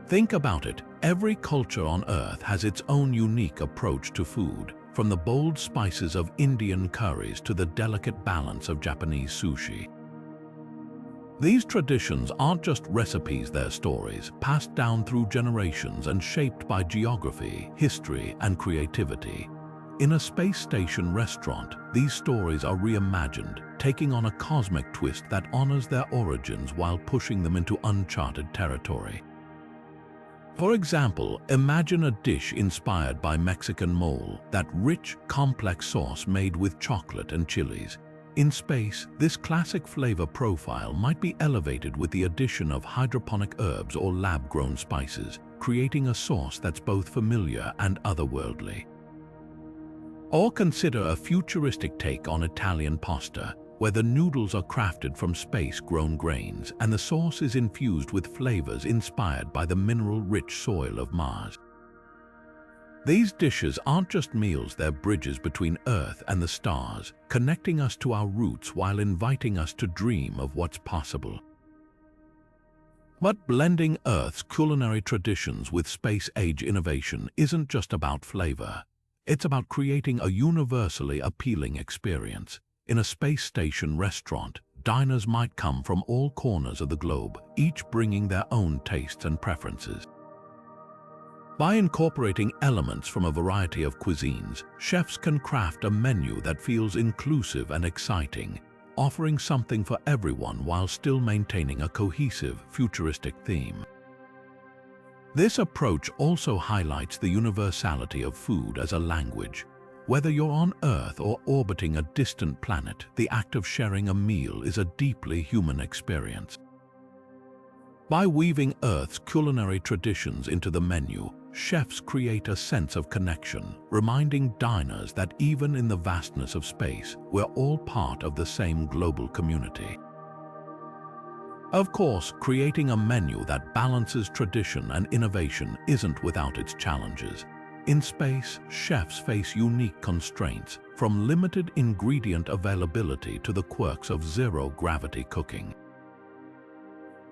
Think about it, every culture on Earth has its own unique approach to food, from the bold spices of Indian curries to the delicate balance of Japanese sushi. These traditions aren't just recipes, they're stories, passed down through generations and shaped by geography, history, and creativity. In a space station restaurant, these stories are reimagined, taking on a cosmic twist that honors their origins while pushing them into uncharted territory. For example, imagine a dish inspired by Mexican mole, that rich, complex sauce made with chocolate and chilies. In space, this classic flavor profile might be elevated with the addition of hydroponic herbs or lab-grown spices, creating a sauce that's both familiar and otherworldly. Or consider a futuristic take on Italian pasta, where the noodles are crafted from space-grown grains and the sauce is infused with flavors inspired by the mineral-rich soil of Mars. These dishes aren't just meals, they're bridges between Earth and the stars, connecting us to our roots while inviting us to dream of what's possible. But blending Earth's culinary traditions with space-age innovation isn't just about flavor. It's about creating a universally appealing experience. In a space station restaurant, diners might come from all corners of the globe, each bringing their own tastes and preferences. By incorporating elements from a variety of cuisines, chefs can craft a menu that feels inclusive and exciting, offering something for everyone while still maintaining a cohesive, futuristic theme. This approach also highlights the universality of food as a language. Whether you're on Earth or orbiting a distant planet, the act of sharing a meal is a deeply human experience. By weaving Earth's culinary traditions into the menu, chefs create a sense of connection, reminding diners that even in the vastness of space, we're all part of the same global community. Of course, creating a menu that balances tradition and innovation isn't without its challenges. In space, chefs face unique constraints, from limited ingredient availability to the quirks of zero-gravity cooking.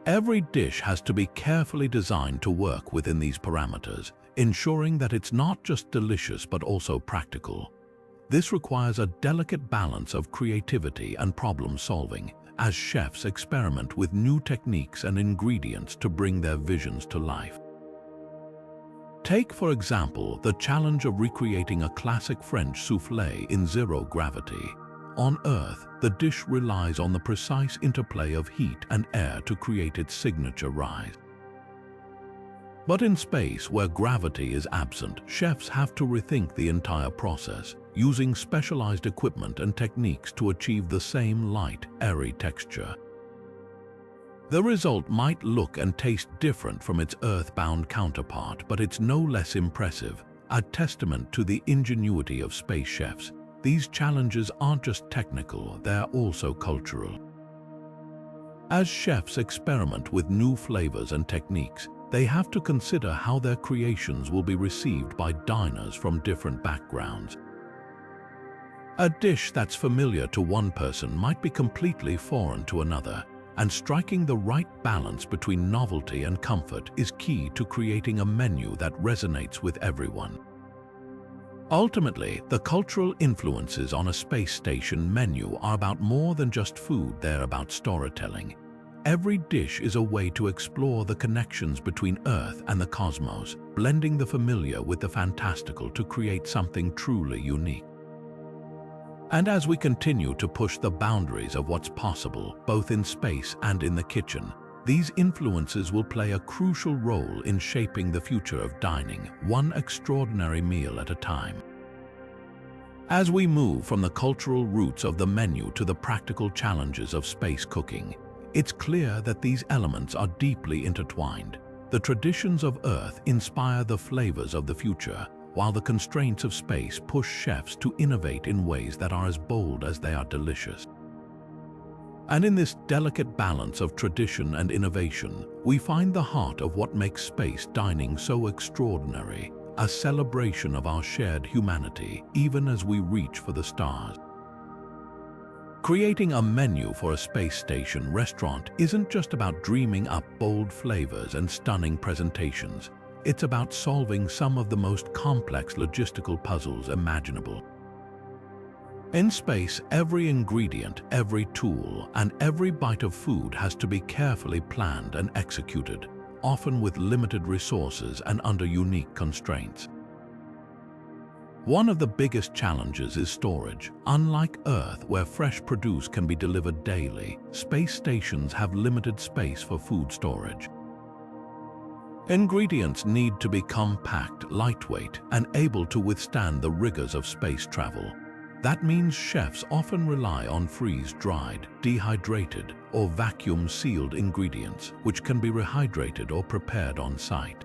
Every dish has to be carefully designed to work within these parameters, ensuring that it's not just delicious but also practical. This requires a delicate balance of creativity and problem-solving, as chefs experiment with new techniques and ingredients to bring their visions to life. Take, for example, the challenge of recreating a classic French soufflé in zero gravity. On Earth, the dish relies on the precise interplay of heat and air to create its signature rise. But in space, where gravity is absent, chefs have to rethink the entire process, using specialized equipment and techniques to achieve the same light, airy texture. The result might look and taste different from its earthbound counterpart, but it's no less impressive, a testament to the ingenuity of space chefs. These challenges aren't just technical, they're also cultural. As chefs experiment with new flavors and techniques, they have to consider how their creations will be received by diners from different backgrounds. A dish that's familiar to one person might be completely foreign to another, and striking the right balance between novelty and comfort is key to creating a menu that resonates with everyone. Ultimately, the cultural influences on a space station menu are about more than just food, they're about storytelling. Every dish is a way to explore the connections between Earth and the cosmos, blending the familiar with the fantastical to create something truly unique. And as we continue to push the boundaries of what's possible, both in space and in the kitchen, these influences will play a crucial role in shaping the future of dining, one extraordinary meal at a time. As we move from the cultural roots of the menu to the practical challenges of space cooking, it's clear that these elements are deeply intertwined. The traditions of Earth inspire the flavors of the future, while the constraints of space push chefs to innovate in ways that are as bold as they are delicious. And in this delicate balance of tradition and innovation, we find the heart of what makes space dining so extraordinary, a celebration of our shared humanity, even as we reach for the stars. Creating a menu for a space station restaurant isn't just about dreaming up bold flavors and stunning presentations. It's about solving some of the most complex logistical puzzles imaginable. In space, every ingredient, every tool, and every bite of food has to be carefully planned and executed, often with limited resources and under unique constraints. One of the biggest challenges is storage. Unlike Earth, where fresh produce can be delivered daily, space stations have limited space for food storage. Ingredients need to be compact, lightweight, and able to withstand the rigors of space travel. That means chefs often rely on freeze-dried, dehydrated, or vacuum-sealed ingredients, which can be rehydrated or prepared on site.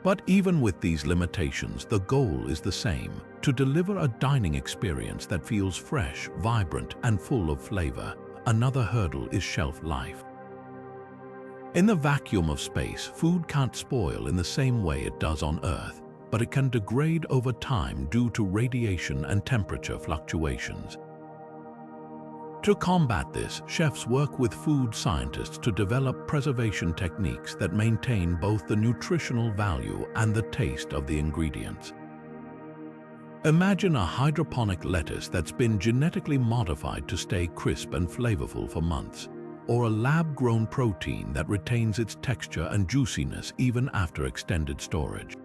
But even with these limitations, the goal is the same: to deliver a dining experience that feels fresh, vibrant, and full of flavor. Another hurdle is shelf life. In the vacuum of space, food can't spoil in the same way it does on Earth, but it can degrade over time due to radiation and temperature fluctuations. To combat this, chefs work with food scientists to develop preservation techniques that maintain both the nutritional value and the taste of the ingredients. Imagine a hydroponic lettuce that's been genetically modified to stay crisp and flavorful for months. or a lab-grown protein that retains its texture and juiciness even after extended storage.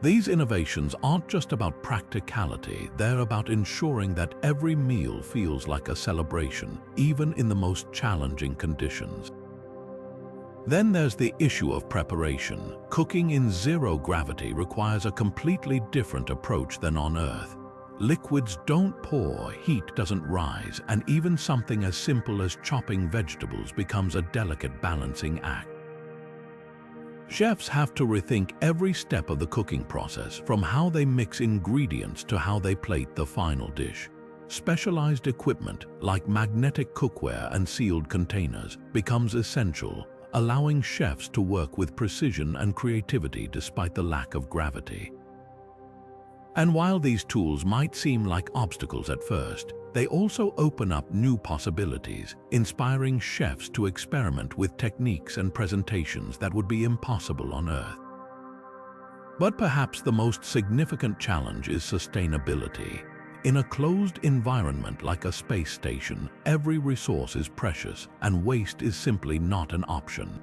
These innovations aren't just about practicality, they're about ensuring that every meal feels like a celebration, even in the most challenging conditions. Then there's the issue of preparation. Cooking in zero gravity requires a completely different approach than on Earth. Liquids don't pour, heat doesn't rise, and even something as simple as chopping vegetables becomes a delicate balancing act. Chefs have to rethink every step of the cooking process, from how they mix ingredients to how they plate the final dish. Specialized equipment, like magnetic cookware and sealed containers, becomes essential, allowing chefs to work with precision and creativity despite the lack of gravity. And while these tools might seem like obstacles at first, they also open up new possibilities, inspiring chefs to experiment with techniques and presentations that would be impossible on Earth. But perhaps the most significant challenge is sustainability. In a closed environment like a space station, every resource is precious, and waste is simply not an option.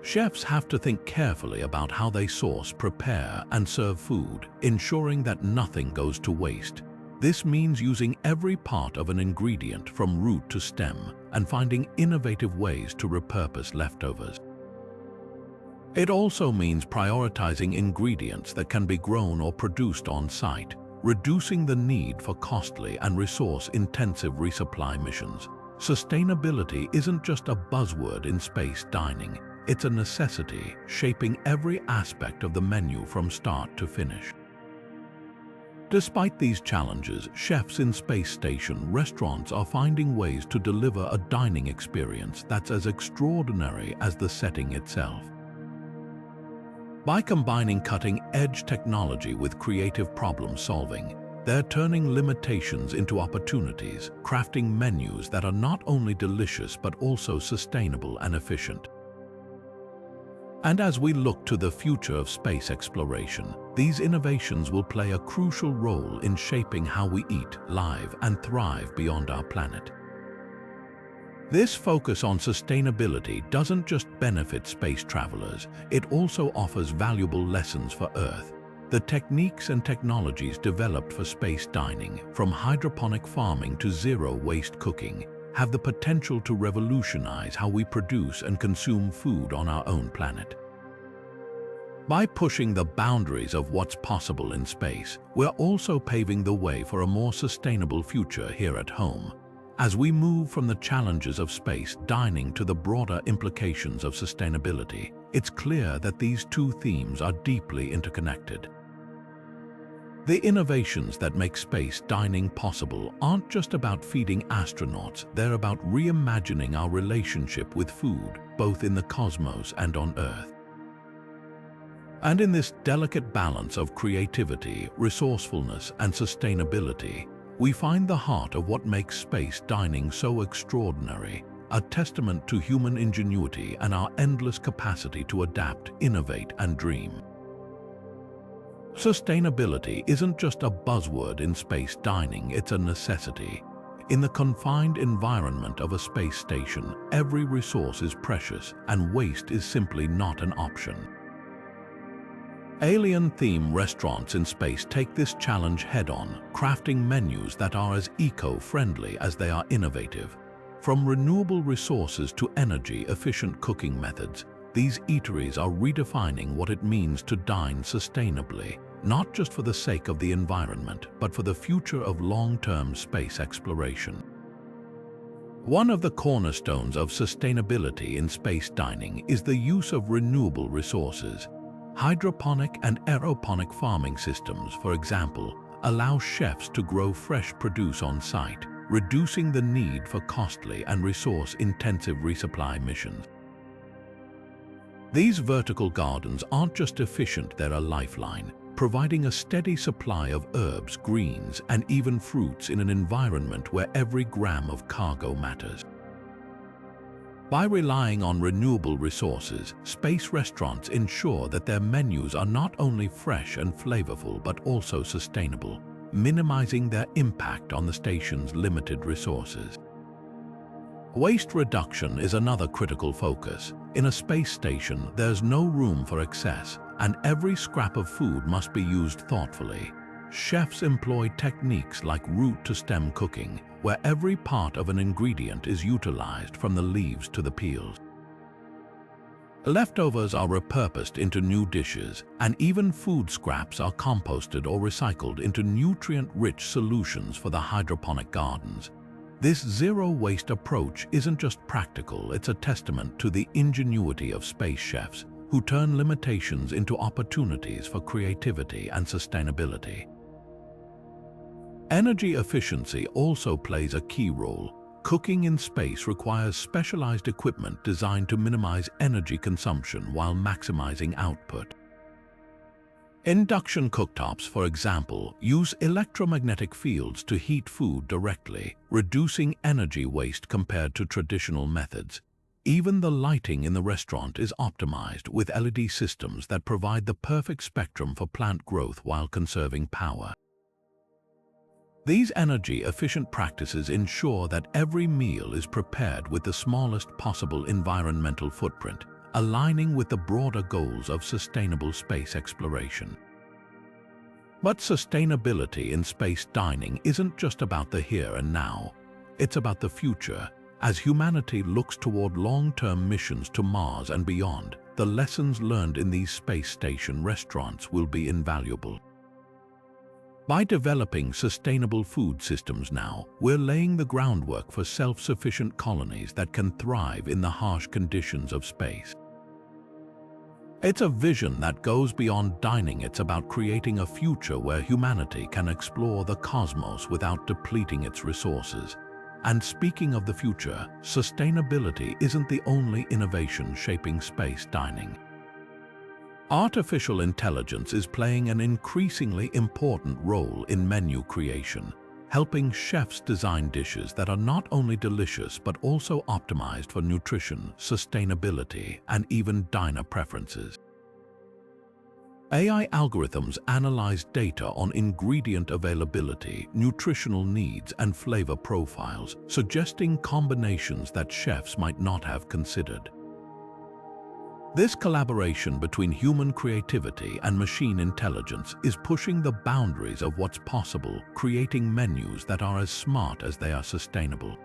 Chefs have to think carefully about how they source, prepare, and serve food, ensuring that nothing goes to waste. This means using every part of an ingredient from root to stem and finding innovative ways to repurpose leftovers. It also means prioritizing ingredients that can be grown or produced on site, reducing the need for costly and resource-intensive resupply missions. Sustainability isn't just a buzzword in space dining. It's a necessity, shaping every aspect of the menu from start to finish. Despite these challenges, chefs in space station restaurants are finding ways to deliver a dining experience that's as extraordinary as the setting itself. By combining cutting-edge technology with creative problem-solving, they're turning limitations into opportunities, crafting menus that are not only delicious but also sustainable and efficient. And as we look to the future of space exploration, these innovations will play a crucial role in shaping how we eat, live, and thrive beyond our planet. This focus on sustainability doesn't just benefit space travelers, it also offers valuable lessons for Earth. The techniques and technologies developed for space dining, from hydroponic farming to zero-waste cooking, have the potential to revolutionize how we produce and consume food on our own planet. By pushing the boundaries of what's possible in space, we're also paving the way for a more sustainable future here at home. As we move from the challenges of space dining to the broader implications of sustainability, it's clear that these two themes are deeply interconnected. The innovations that make space dining possible aren't just about feeding astronauts, they're about reimagining our relationship with food, both in the cosmos and on Earth. And in this delicate balance of creativity, resourcefulness, and sustainability, we find the heart of what makes space dining so extraordinary, a testament to human ingenuity and our endless capacity to adapt, innovate, and dream. Sustainability isn't just a buzzword in space dining, it's a necessity. In the confined environment of a space station, every resource is precious and waste is simply not an option. Alien-themed restaurants in space take this challenge head-on, crafting menus that are as eco-friendly as they are innovative. From renewable resources to energy-efficient cooking methods, these eateries are redefining what it means to dine sustainably, not just for the sake of the environment, but for the future of long-term space exploration. One of the cornerstones of sustainability in space dining is the use of renewable resources. Hydroponic and aeroponic farming systems, for example, allow chefs to grow fresh produce on site, reducing the need for costly and resource-intensive resupply missions. These vertical gardens aren't just efficient, they're a lifeline, providing a steady supply of herbs, greens, and even fruits in an environment where every gram of cargo matters. By relying on renewable resources, space restaurants ensure that their menus are not only fresh and flavorful but also sustainable, minimizing their impact on the station's limited resources. Waste reduction is another critical focus. In a space station, there's no room for excess, and every scrap of food must be used thoughtfully. Chefs employ techniques like root-to-stem cooking, where every part of an ingredient is utilized from the leaves to the peels. Leftovers are repurposed into new dishes, and even food scraps are composted or recycled into nutrient-rich solutions for the hydroponic gardens. This zero-waste approach isn't just practical, it's a testament to the ingenuity of space chefs, who turn limitations into opportunities for creativity and sustainability. Energy efficiency also plays a key role. Cooking in space requires specialized equipment designed to minimize energy consumption while maximizing output. Induction cooktops, for example, use electromagnetic fields to heat food directly, reducing energy waste compared to traditional methods. Even the lighting in the restaurant is optimized with LED systems that provide the perfect spectrum for plant growth while conserving power. These energy-efficient practices ensure that every meal is prepared with the smallest possible environmental footprint, aligning with the broader goals of sustainable space exploration. But sustainability in space dining isn't just about the here and now. It's about the future. As humanity looks toward long-term missions to Mars and beyond, the lessons learned in these space station restaurants will be invaluable. By developing sustainable food systems now, we're laying the groundwork for self-sufficient colonies that can thrive in the harsh conditions of space. It's a vision that goes beyond dining. It's about creating a future where humanity can explore the cosmos without depleting its resources. And speaking of the future, sustainability isn't the only innovation shaping space dining. Artificial intelligence is playing an increasingly important role in menu creation, helping chefs design dishes that are not only delicious but also optimized for nutrition, sustainability, and even diner preferences. AI algorithms analyze data on ingredient availability, nutritional needs, and flavor profiles, suggesting combinations that chefs might not have considered. This collaboration between human creativity and machine intelligence is pushing the boundaries of what's possible, creating menus that are as smart as they are sustainable.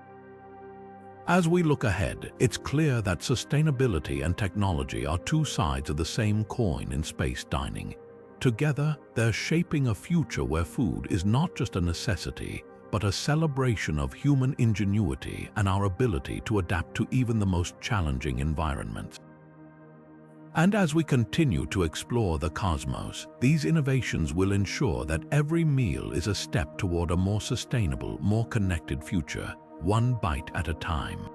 As we look ahead, it's clear that sustainability and technology are two sides of the same coin in space dining. Together, they're shaping a future where food is not just a necessity, but a celebration of human ingenuity and our ability to adapt to even the most challenging environments. And as we continue to explore the cosmos, these innovations will ensure that every meal is a step toward a more sustainable, more connected future, one bite at a time.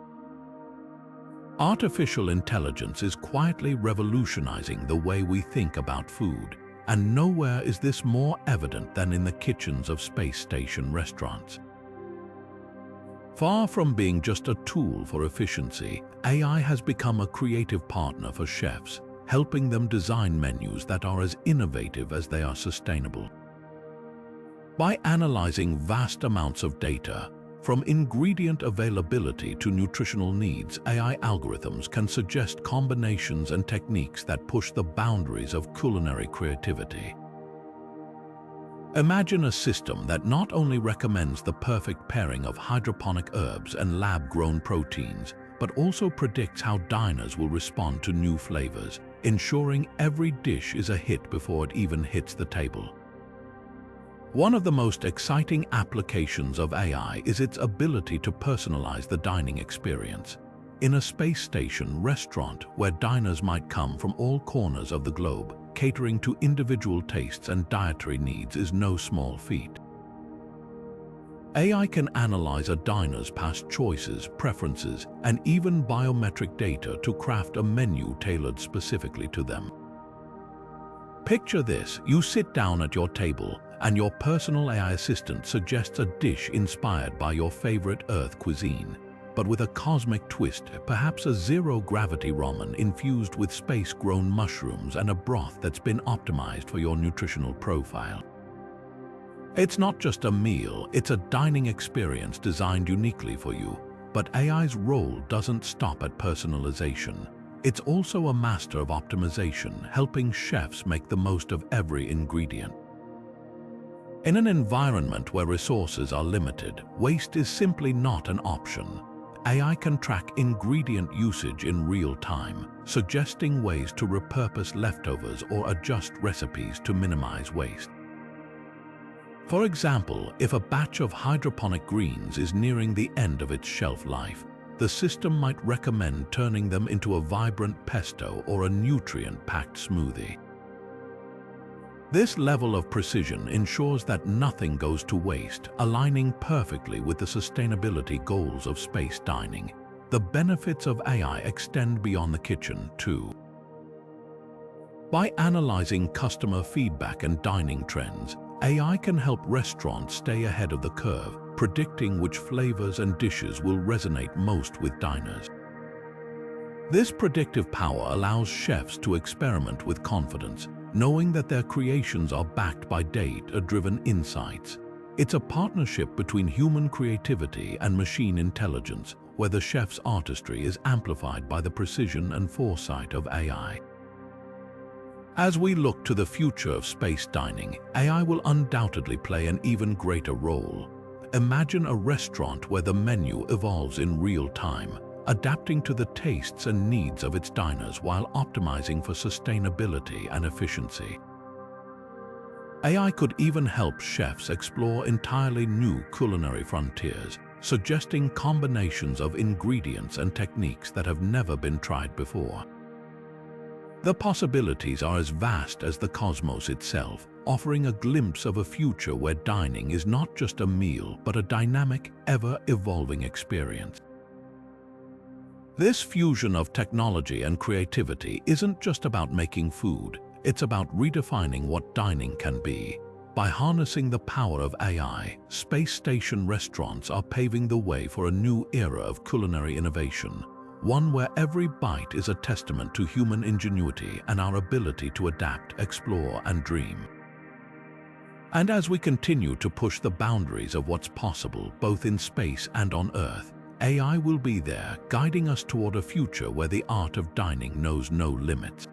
Artificial intelligence is quietly revolutionizing the way we think about food, and nowhere is this more evident than in the kitchens of space station restaurants. Far from being just a tool for efficiency, AI has become a creative partner for chefs, helping them design menus that are as innovative as they are sustainable. By analyzing vast amounts of data, from ingredient availability to nutritional needs, AI algorithms can suggest combinations and techniques that push the boundaries of culinary creativity. Imagine a system that not only recommends the perfect pairing of hydroponic herbs and lab-grown proteins, but also predicts how diners will respond to new flavors, ensuring every dish is a hit before it even hits the table. One of the most exciting applications of AI is its ability to personalize the dining experience. In a space station restaurant where diners might come from all corners of the globe, catering to individual tastes and dietary needs is no small feat. AI can analyze a diner's past choices, preferences, and even biometric data to craft a menu tailored specifically to them. Picture this: you sit down at your table, and your personal AI assistant suggests a dish inspired by your favorite Earth cuisine, but with a cosmic twist, perhaps a zero-gravity ramen infused with space-grown mushrooms and a broth that's been optimized for your nutritional profile. It's not just a meal, it's a dining experience designed uniquely for you, But AI's role doesn't stop at personalization. It's also a master of optimization, helping chefs make the most of every ingredient. In an environment where resources are limited, waste is simply not an option. AI can track ingredient usage in real time, suggesting ways to repurpose leftovers or adjust recipes to minimize waste. For example, if a batch of hydroponic greens is nearing the end of its shelf life, the system might recommend turning them into a vibrant pesto or a nutrient-packed smoothie. This level of precision ensures that nothing goes to waste, aligning perfectly with the sustainability goals of space dining. The benefits of AI extend beyond the kitchen, too. By analyzing customer feedback and dining trends, AI can help restaurants stay ahead of the curve, predicting which flavors and dishes will resonate most with diners. This predictive power allows chefs to experiment with confidence, knowing that their creations are backed by data-driven insights. It's a partnership between human creativity and machine intelligence, where the chef's artistry is amplified by the precision and foresight of AI. As we look to the future of space dining, AI will undoubtedly play an even greater role. Imagine a restaurant where the menu evolves in real time, adapting to the tastes and needs of its diners while optimizing for sustainability and efficiency. AI could even help chefs explore entirely new culinary frontiers, suggesting combinations of ingredients and techniques that have never been tried before. The possibilities are as vast as the cosmos itself, offering a glimpse of a future where dining is not just a meal but a dynamic, ever-evolving experience. This fusion of technology and creativity isn't just about making food, it's about redefining what dining can be. By harnessing the power of AI, space station restaurants are paving the way for a new era of culinary innovation, one where every bite is a testament to human ingenuity and our ability to adapt, explore, and dream. And as we continue to push the boundaries of what's possible, both in space and on Earth, AI will be there, guiding us toward a future where the art of dining knows no limits.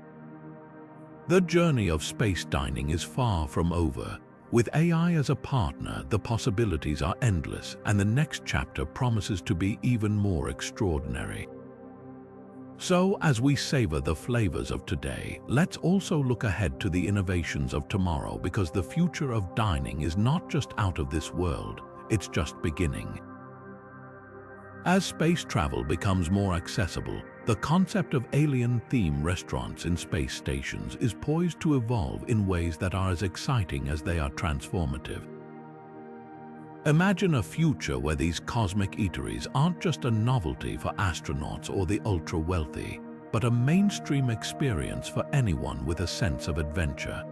The journey of space dining is far from over. With AI as a partner, the possibilities are endless, and the next chapter promises to be even more extraordinary. So, as we savor the flavors of today, let's also look ahead to the innovations of tomorrow, because the future of dining is not just out of this world, it's just beginning. As space travel becomes more accessible, the concept of alien-themed restaurants in space stations is poised to evolve in ways that are as exciting as they are transformative. Imagine a future where these cosmic eateries aren't just a novelty for astronauts or the ultra-wealthy, but a mainstream experience for anyone with a sense of adventure.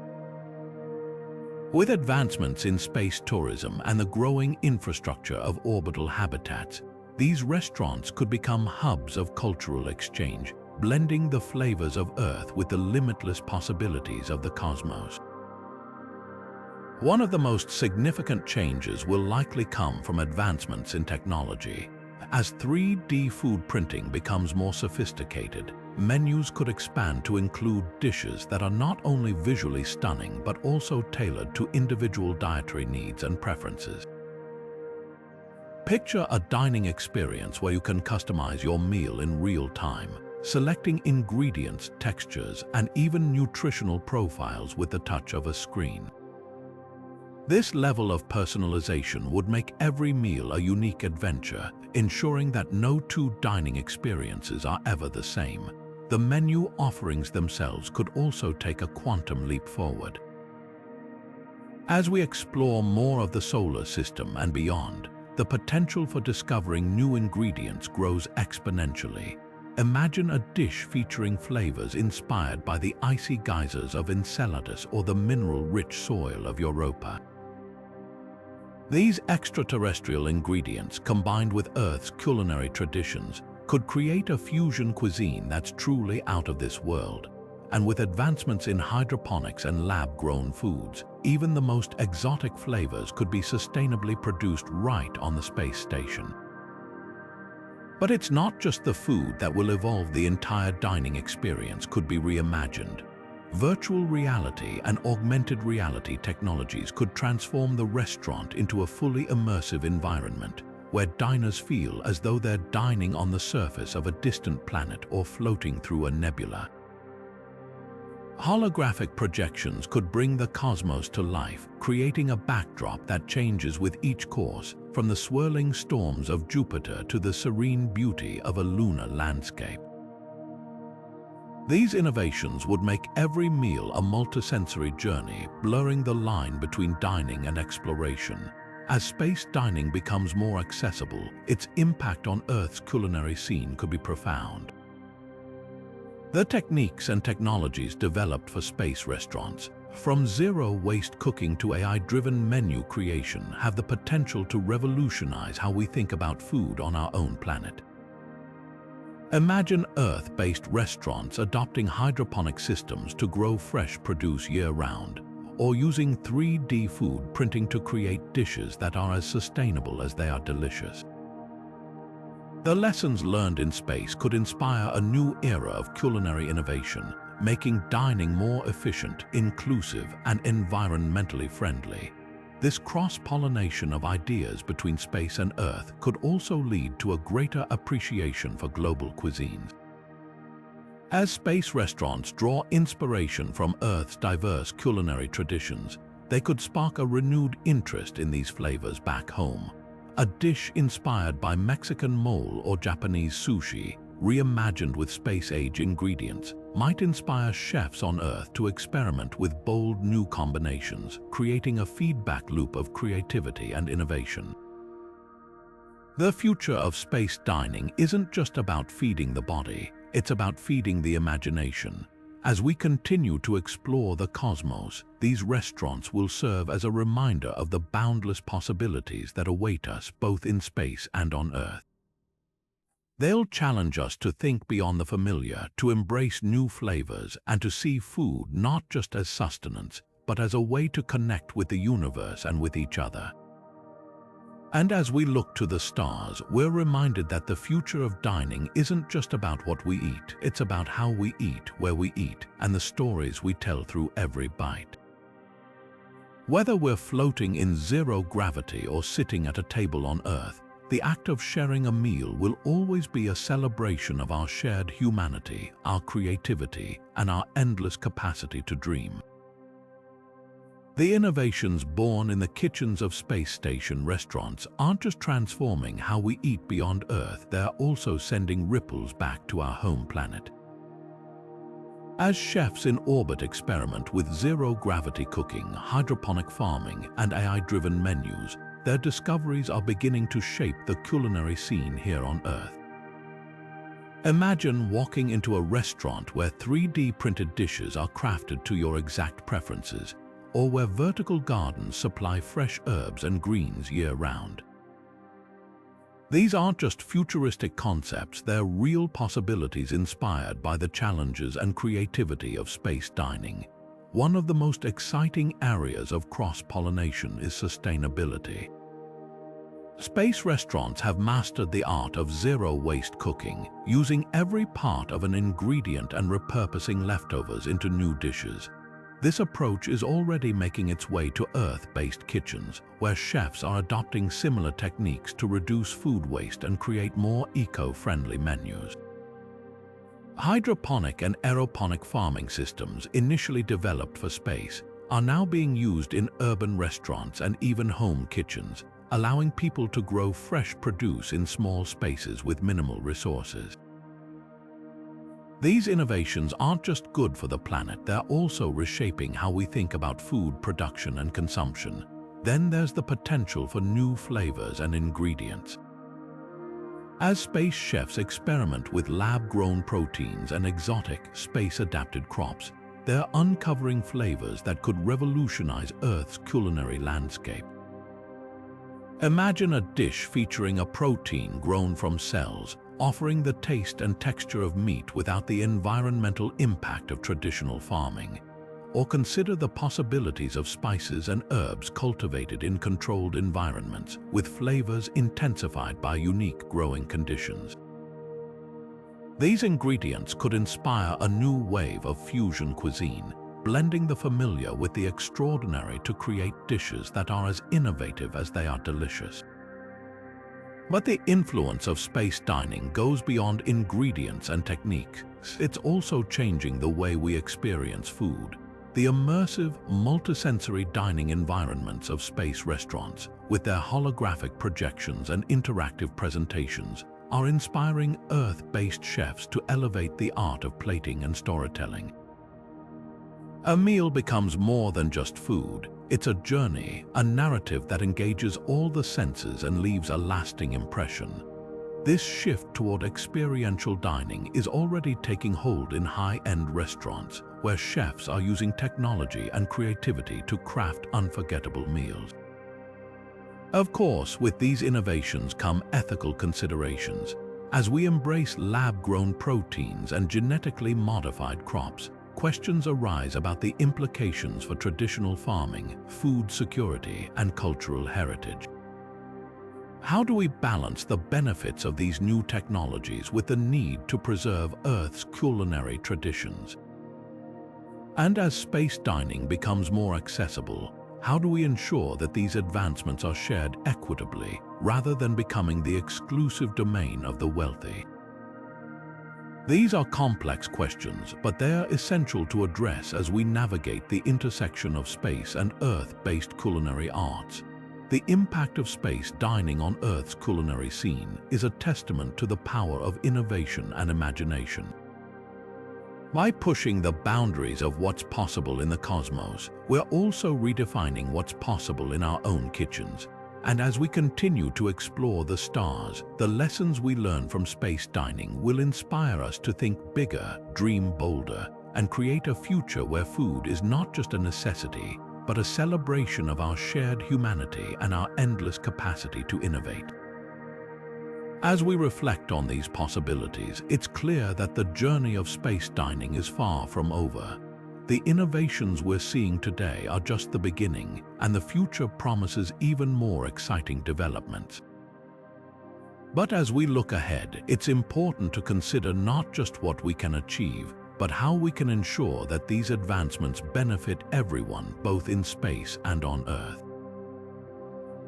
With advancements in space tourism and the growing infrastructure of orbital habitats, these restaurants could become hubs of cultural exchange, blending the flavors of Earth with the limitless possibilities of the cosmos. One of the most significant changes will likely come from advancements in technology. As 3D food printing becomes more sophisticated, menus could expand to include dishes that are not only visually stunning but also tailored to individual dietary needs and preferences. Picture a dining experience where you can customize your meal in real time, selecting ingredients, textures, and even nutritional profiles with the touch of a screen. This level of personalization would make every meal a unique adventure, ensuring that no two dining experiences are ever the same. The menu offerings themselves could also take a quantum leap forward. As we explore more of the solar system and beyond, the potential for discovering new ingredients grows exponentially. Imagine a dish featuring flavors inspired by the icy geysers of Enceladus or the mineral-rich soil of Europa. These extraterrestrial ingredients, combined with Earth's culinary traditions, could create a fusion cuisine that's truly out of this world. And with advancements in hydroponics and lab-grown foods, even the most exotic flavors could be sustainably produced right on the space station. But it's not just the food that will evolve. The entire dining experience could be reimagined. Virtual reality and augmented reality technologies could transform the restaurant into a fully immersive environment where diners feel as though they're dining on the surface of a distant planet or floating through a nebula. Holographic projections could bring the cosmos to life, creating a backdrop that changes with each course, from the swirling storms of Jupiter to the serene beauty of a lunar landscape. These innovations would make every meal a multisensory journey, blurring the line between dining and exploration. As space dining becomes more accessible, its impact on Earth's culinary scene could be profound. The techniques and technologies developed for space restaurants, from zero-waste cooking to AI-driven menu creation, have the potential to revolutionize how we think about food on our own planet. Imagine Earth-based restaurants adopting hydroponic systems to grow fresh produce year-round, or using 3D food printing to create dishes that are as sustainable as they are delicious. The lessons learned in space could inspire a new era of culinary innovation, making dining more efficient, inclusive, and environmentally friendly. This cross-pollination of ideas between space and Earth could also lead to a greater appreciation for global cuisines. As space restaurants draw inspiration from Earth's diverse culinary traditions, they could spark a renewed interest in these flavors back home. A dish inspired by Mexican mole or Japanese sushi, reimagined with space-age ingredients, might inspire chefs on Earth to experiment with bold new combinations, creating a feedback loop of creativity and innovation. The future of space dining isn't just about feeding the body, it's about feeding the imagination. As we continue to explore the cosmos, these restaurants will serve as a reminder of the boundless possibilities that await us both in space and on Earth. They'll challenge us to think beyond the familiar, to embrace new flavors, and to see food not just as sustenance, but as a way to connect with the universe and with each other. And as we look to the stars, we're reminded that the future of dining isn't just about what we eat, it's about how we eat, where we eat, and the stories we tell through every bite. Whether we're floating in zero gravity or sitting at a table on Earth, the act of sharing a meal will always be a celebration of our shared humanity, our creativity, and our endless capacity to dream. The innovations born in the kitchens of space station restaurants aren't just transforming how we eat beyond Earth, they're also sending ripples back to our home planet. As chefs in orbit experiment with zero-gravity cooking, hydroponic farming, and AI-driven menus, their discoveries are beginning to shape the culinary scene here on Earth. Imagine walking into a restaurant where 3D printed dishes are crafted to your exact preferences, or where vertical gardens supply fresh herbs and greens year-round. These aren't just futuristic concepts, they're real possibilities inspired by the challenges and creativity of space dining. One of the most exciting areas of cross-pollination is sustainability. Space restaurants have mastered the art of zero-waste cooking, using every part of an ingredient and repurposing leftovers into new dishes. This approach is already making its way to Earth-based kitchens, where chefs are adopting similar techniques to reduce food waste and create more eco-friendly menus. Hydroponic and aeroponic farming systems, initially developed for space, are now being used in urban restaurants and even home kitchens, allowing people to grow fresh produce in small spaces with minimal resources. These innovations aren't just good for the planet, they're also reshaping how we think about food production and consumption. Then there's the potential for new flavors and ingredients. As space chefs experiment with lab-grown proteins and exotic, space-adapted crops, they're uncovering flavors that could revolutionize Earth's culinary landscape. Imagine a dish featuring a protein grown from cells, offering the taste and texture of meat without the environmental impact of traditional farming. Or consider the possibilities of spices and herbs cultivated in controlled environments, with flavors intensified by unique growing conditions. These ingredients could inspire a new wave of fusion cuisine, blending the familiar with the extraordinary to create dishes that are as innovative as they are delicious. But the influence of space dining goes beyond ingredients and techniques. It's also changing the way we experience food. The immersive, multisensory dining environments of space restaurants, with their holographic projections and interactive presentations, are inspiring Earth-based chefs to elevate the art of plating and storytelling. A meal becomes more than just food. It's a journey, a narrative that engages all the senses and leaves a lasting impression. This shift toward experiential dining is already taking hold in high-end restaurants, where chefs are using technology and creativity to craft unforgettable meals. Of course, with these innovations come ethical considerations. As we embrace lab-grown proteins and genetically modified crops, questions arise about the implications for traditional farming, food security, and cultural heritage. How do we balance the benefits of these new technologies with the need to preserve Earth's culinary traditions? And as space dining becomes more accessible, how do we ensure that these advancements are shared equitably rather than becoming the exclusive domain of the wealthy? These are complex questions, but they are essential to address as we navigate the intersection of space and Earth-based culinary arts. The impact of space dining on Earth's culinary scene is a testament to the power of innovation and imagination. By pushing the boundaries of what's possible in the cosmos, we're also redefining what's possible in our own kitchens. And as we continue to explore the stars, the lessons we learn from space dining will inspire us to think bigger, dream bolder, and create a future where food is not just a necessity, but a celebration of our shared humanity and our endless capacity to innovate. As we reflect on these possibilities, it's clear that the journey of space dining is far from over. The innovations we're seeing today are just the beginning, and the future promises even more exciting developments. But as we look ahead, it's important to consider not just what we can achieve, but how we can ensure that these advancements benefit everyone, both in space and on Earth.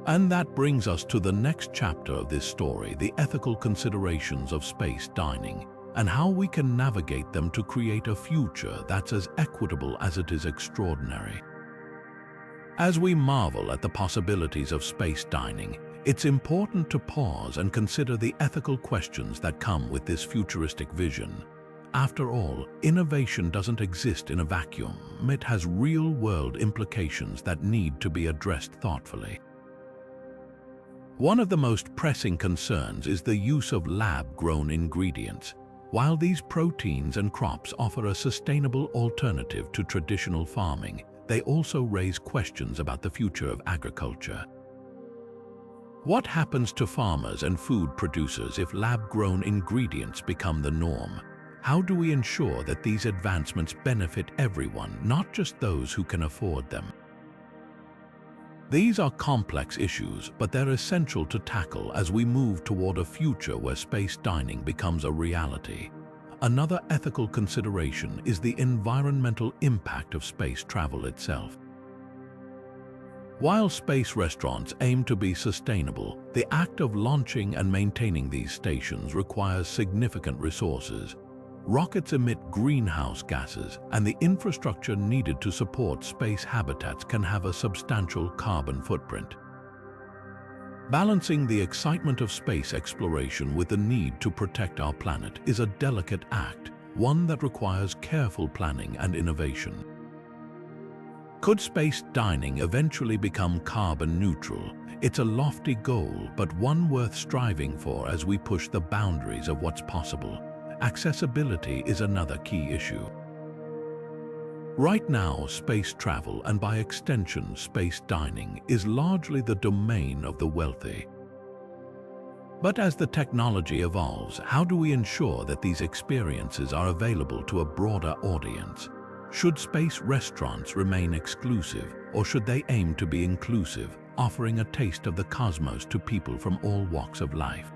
And that brings us to the next chapter of this story, the ethical considerations of space dining, and how we can navigate them to create a future that's as equitable as it is extraordinary. As we marvel at the possibilities of space dining, it's important to pause and consider the ethical questions that come with this futuristic vision. After all, innovation doesn't exist in a vacuum. It has real-world implications that need to be addressed thoughtfully. One of the most pressing concerns is the use of lab-grown ingredients. While these proteins and crops offer a sustainable alternative to traditional farming, they also raise questions about the future of agriculture. What happens to farmers and food producers if lab-grown ingredients become the norm? How do we ensure that these advancements benefit everyone, not just those who can afford them? These are complex issues, but they're essential to tackle as we move toward a future where space dining becomes a reality. Another ethical consideration is the environmental impact of space travel itself. While space restaurants aim to be sustainable, the act of launching and maintaining these stations requires significant resources. Rockets emit greenhouse gases, and the infrastructure needed to support space habitats can have a substantial carbon footprint. Balancing the excitement of space exploration with the need to protect our planet is a delicate act, one that requires careful planning and innovation. Could space dining eventually become carbon neutral? It's a lofty goal, but one worth striving for as we push the boundaries of what's possible. Accessibility is another key issue. Right now, space travel, and by extension space dining, is largely the domain of the wealthy. But as the technology evolves, how do we ensure that these experiences are available to a broader audience? Should space restaurants remain exclusive, or should they aim to be inclusive, offering a taste of the cosmos to people from all walks of life?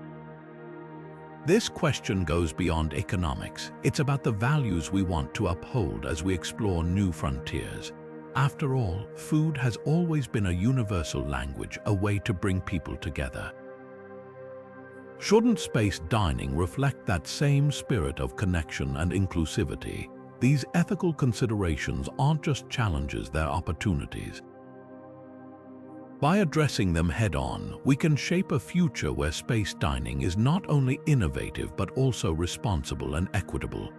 This question goes beyond economics. It's about the values we want to uphold as we explore new frontiers. After all, food has always been a universal language, a way to bring people together. Shouldn't space dining reflect that same spirit of connection and inclusivity? These ethical considerations aren't just challenges, they're opportunities. By addressing them head-on, we can shape a future where space dining is not only innovative but also responsible and equitable.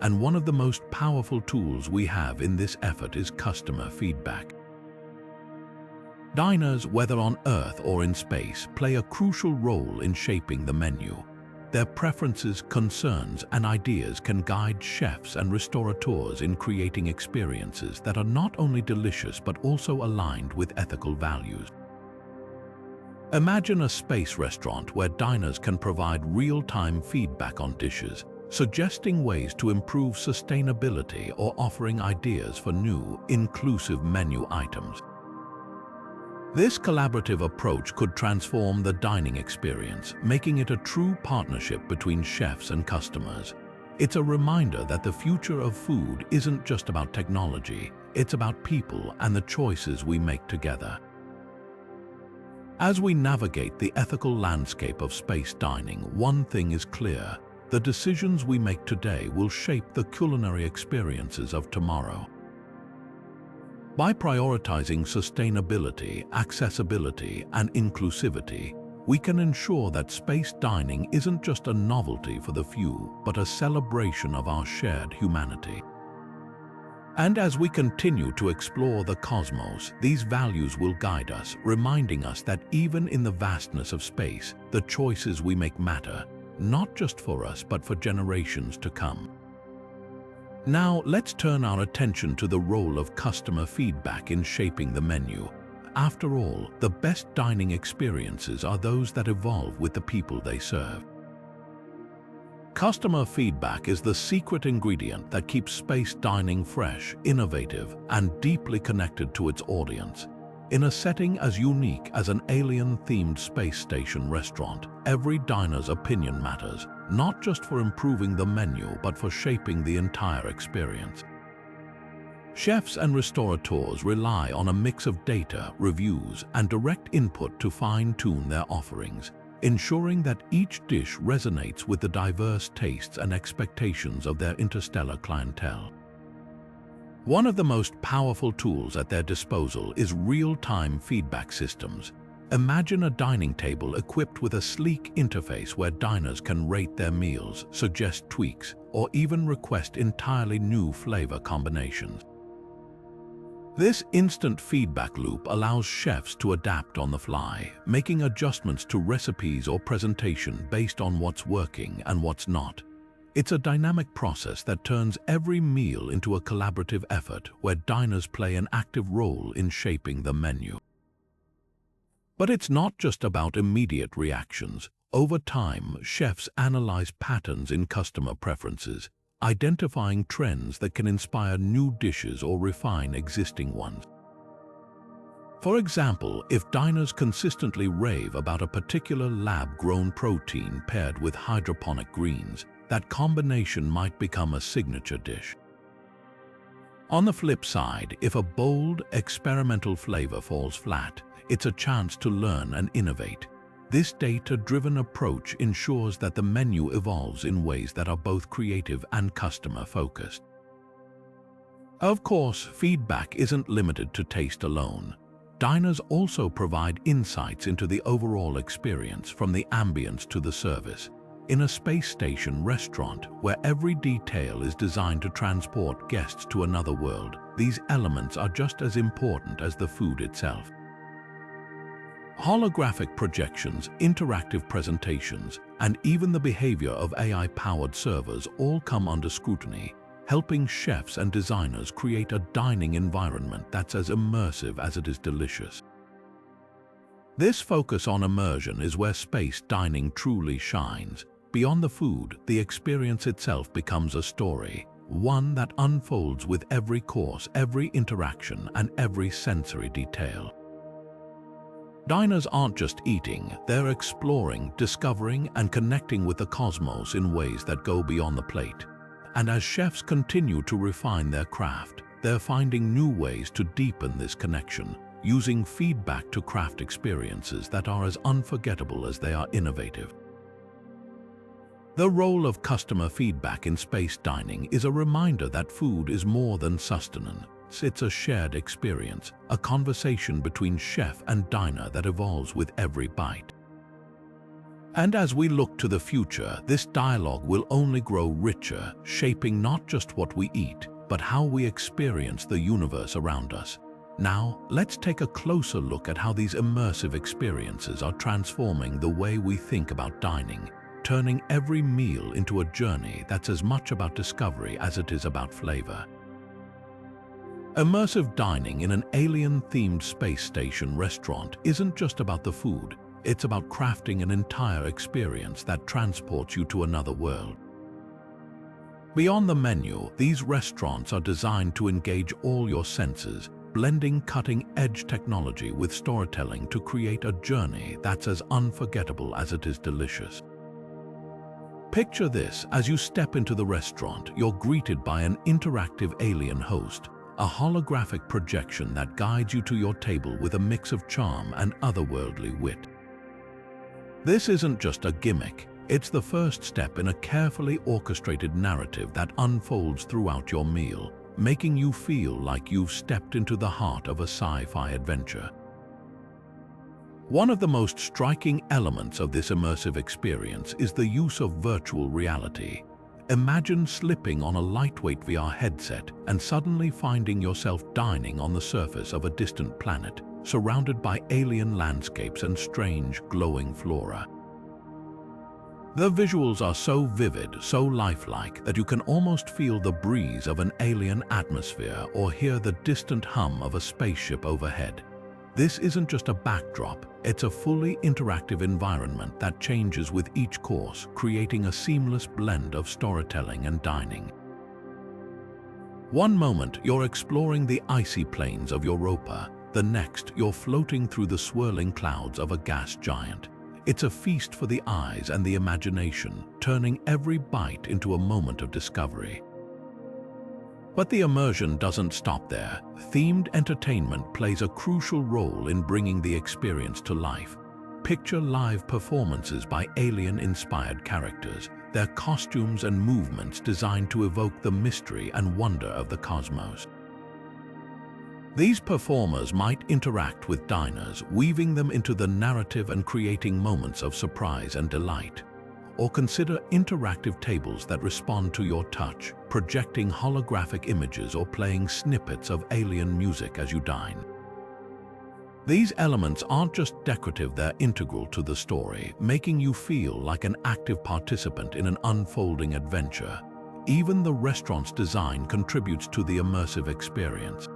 And one of the most powerful tools we have in this effort is customer feedback. Diners, whether on Earth or in space, play a crucial role in shaping the menu. Their preferences, concerns, and ideas can guide chefs and restaurateurs in creating experiences that are not only delicious but also aligned with ethical values. Imagine a space restaurant where diners can provide real-time feedback on dishes, suggesting ways to improve sustainability or offering ideas for new, inclusive menu items. This collaborative approach could transform the dining experience, making it a true partnership between chefs and customers. It's a reminder that the future of food isn't just about technology, it's about people and the choices we make together. As we navigate the ethical landscape of space dining, one thing is clear: the decisions we make today will shape the culinary experiences of tomorrow. By prioritizing sustainability, accessibility, and inclusivity, we can ensure that space dining isn't just a novelty for the few, but a celebration of our shared humanity. And as we continue to explore the cosmos, these values will guide us, reminding us that even in the vastness of space, the choices we make matter, not just for us, but for generations to come. Now, let's turn our attention to the role of customer feedback in shaping the menu. After all, the best dining experiences are those that evolve with the people they serve. Customer feedback is the secret ingredient that keeps space dining fresh, innovative, and deeply connected to its audience. In a setting as unique as an alien-themed space station restaurant, every diner's opinion matters, not just for improving the menu but for shaping the entire experience. Chefs and restaurateurs rely on a mix of data, reviews, and direct input to fine-tune their offerings, ensuring that each dish resonates with the diverse tastes and expectations of their interstellar clientele. One of the most powerful tools at their disposal is real-time feedback systems. Imagine a dining table equipped with a sleek interface where diners can rate their meals, suggest tweaks, or even request entirely new flavor combinations. This instant feedback loop allows chefs to adapt on the fly, making adjustments to recipes or presentation based on what's working and what's not. It's a dynamic process that turns every meal into a collaborative effort where diners play an active role in shaping the menu. But it's not just about immediate reactions. Over time, chefs analyze patterns in customer preferences, identifying trends that can inspire new dishes or refine existing ones. For example, if diners consistently rave about a particular lab-grown protein paired with hydroponic greens, that combination might become a signature dish. On the flip side, if a bold, experimental flavor falls flat, it's a chance to learn and innovate. This data-driven approach ensures that the menu evolves in ways that are both creative and customer-focused. Of course, feedback isn't limited to taste alone. Diners also provide insights into the overall experience, from the ambience to the service. In a space station restaurant, where every detail is designed to transport guests to another world, these elements are just as important as the food itself. Holographic projections, interactive presentations, and even the behavior of AI-powered servers all come under scrutiny, helping chefs and designers create a dining environment that's as immersive as it is delicious. This focus on immersion is where space dining truly shines. Beyond the food, the experience itself becomes a story, one that unfolds with every course, every interaction, and every sensory detail. Diners aren't just eating, they're exploring, discovering, and connecting with the cosmos in ways that go beyond the plate. And as chefs continue to refine their craft, they're finding new ways to deepen this connection, using feedback to craft experiences that are as unforgettable as they are innovative. The role of customer feedback in space dining is a reminder that food is more than sustenance. It's a shared experience, a conversation between chef and diner that evolves with every bite. And as we look to the future, this dialogue will only grow richer, shaping not just what we eat, but how we experience the universe around us. Now, let's take a closer look at how these immersive experiences are transforming the way we think about dining, turning every meal into a journey that's as much about discovery as it is about flavor. Immersive dining in an alien-themed space station restaurant isn't just about the food, it's about crafting an entire experience that transports you to another world. Beyond the menu, these restaurants are designed to engage all your senses, blending cutting-edge technology with storytelling to create a journey that's as unforgettable as it is delicious. Picture this: as you step into the restaurant, you're greeted by an interactive alien host, a holographic projection that guides you to your table with a mix of charm and otherworldly wit. This isn't just a gimmick, it's the first step in a carefully orchestrated narrative that unfolds throughout your meal, making you feel like you've stepped into the heart of a sci-fi adventure. One of the most striking elements of this immersive experience is the use of virtual reality. Imagine slipping on a lightweight VR headset and suddenly finding yourself dining on the surface of a distant planet, surrounded by alien landscapes and strange, glowing flora. The visuals are so vivid, so lifelike, that you can almost feel the breeze of an alien atmosphere or hear the distant hum of a spaceship overhead. This isn't just a backdrop, it's a fully interactive environment that changes with each course, creating a seamless blend of storytelling and dining. One moment, you're exploring the icy plains of Europa. The next, you're floating through the swirling clouds of a gas giant. It's a feast for the eyes and the imagination, turning every bite into a moment of discovery. But the immersion doesn't stop there. Themed entertainment plays a crucial role in bringing the experience to life. Picture live performances by alien-inspired characters, their costumes and movements designed to evoke the mystery and wonder of the cosmos. These performers might interact with diners, weaving them into the narrative and creating moments of surprise and delight. Or consider interactive tables that respond to your touch, projecting holographic images or playing snippets of alien music as you dine. These elements aren't just decorative, they're integral to the story, making you feel like an active participant in an unfolding adventure. Even the restaurant's design contributes to the immersive experience.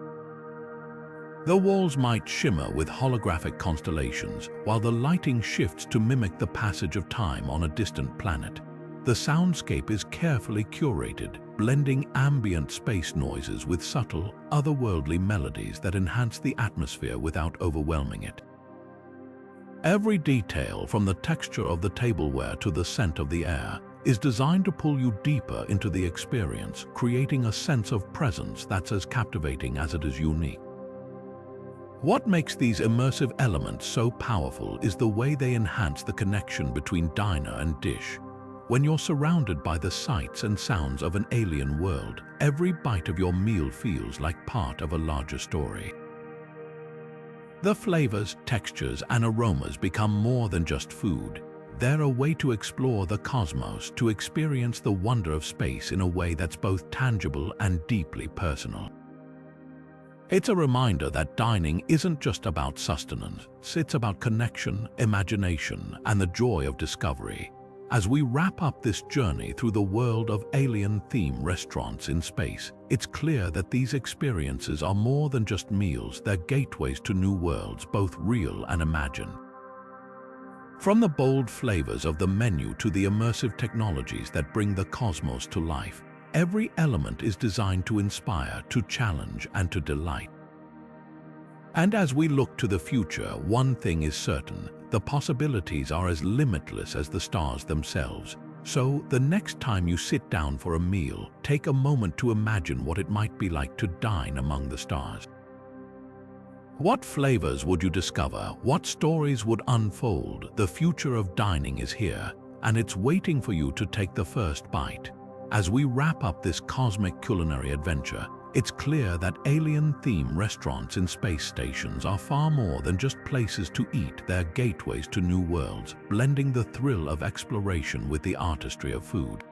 The walls might shimmer with holographic constellations, while the lighting shifts to mimic the passage of time on a distant planet. The soundscape is carefully curated, blending ambient space noises with subtle, otherworldly melodies that enhance the atmosphere without overwhelming it. Every detail, from the texture of the tableware to the scent of the air, is designed to pull you deeper into the experience, creating a sense of presence that's as captivating as it is unique. What makes these immersive elements so powerful is the way they enhance the connection between diner and dish. When you're surrounded by the sights and sounds of an alien world, every bite of your meal feels like part of a larger story. The flavors, textures, and aromas become more than just food. They're a way to explore the cosmos, to experience the wonder of space in a way that's both tangible and deeply personal. It's a reminder that dining isn't just about sustenance, it's about connection, imagination, and the joy of discovery. As we wrap up this journey through the world of alien-themed restaurants in space, it's clear that these experiences are more than just meals, they're gateways to new worlds, both real and imagined. From the bold flavors of the menu to the immersive technologies that bring the cosmos to life, every element is designed to inspire, to challenge, and to delight. And as we look to the future, one thing is certain: the possibilities are as limitless as the stars themselves. So, the next time you sit down for a meal, take a moment to imagine what it might be like to dine among the stars. What flavors would you discover? What stories would unfold? The future of dining is here, and it's waiting for you to take the first bite. As we wrap up this cosmic culinary adventure, it's clear that alien-themed restaurants in space stations are far more than just places to eat. They're gateways to new worlds, blending the thrill of exploration with the artistry of food.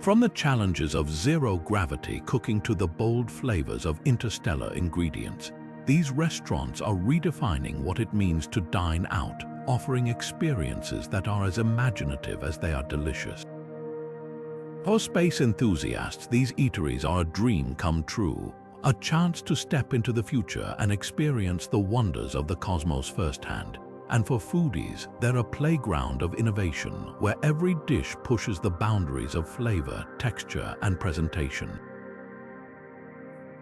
From the challenges of zero-gravity cooking to the bold flavors of interstellar ingredients, these restaurants are redefining what it means to dine out, offering experiences that are as imaginative as they are delicious. For space enthusiasts, these eateries are a dream come true, a chance to step into the future and experience the wonders of the cosmos firsthand. And for foodies, they're a playground of innovation where every dish pushes the boundaries of flavor, texture, and presentation.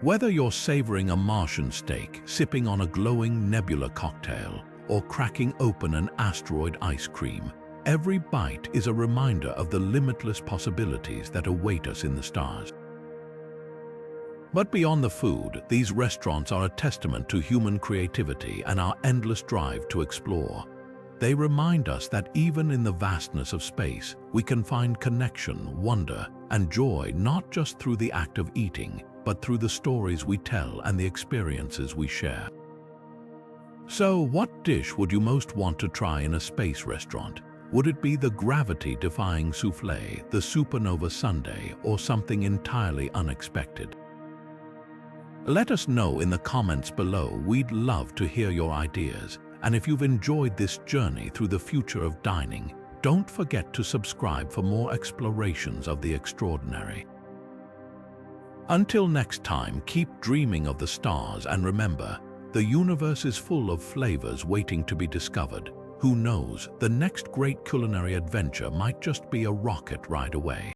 Whether you're savoring a Martian steak, sipping on a glowing nebula cocktail, or cracking open an asteroid ice cream, every bite is a reminder of the limitless possibilities that await us in the stars. But beyond the food, these restaurants are a testament to human creativity and our endless drive to explore. They remind us that even in the vastness of space, we can find connection, wonder, and joy not just through the act of eating, but through the stories we tell and the experiences we share. So, what dish would you most want to try in a space restaurant? Would it be the gravity-defying soufflé, the supernova sundae, or something entirely unexpected? Let us know in the comments below. We'd love to hear your ideas. And if you've enjoyed this journey through the future of dining, don't forget to subscribe for more explorations of the extraordinary. Until next time, keep dreaming of the stars and remember, the universe is full of flavors waiting to be discovered. Who knows, the next great culinary adventure might just be a rocket ride away.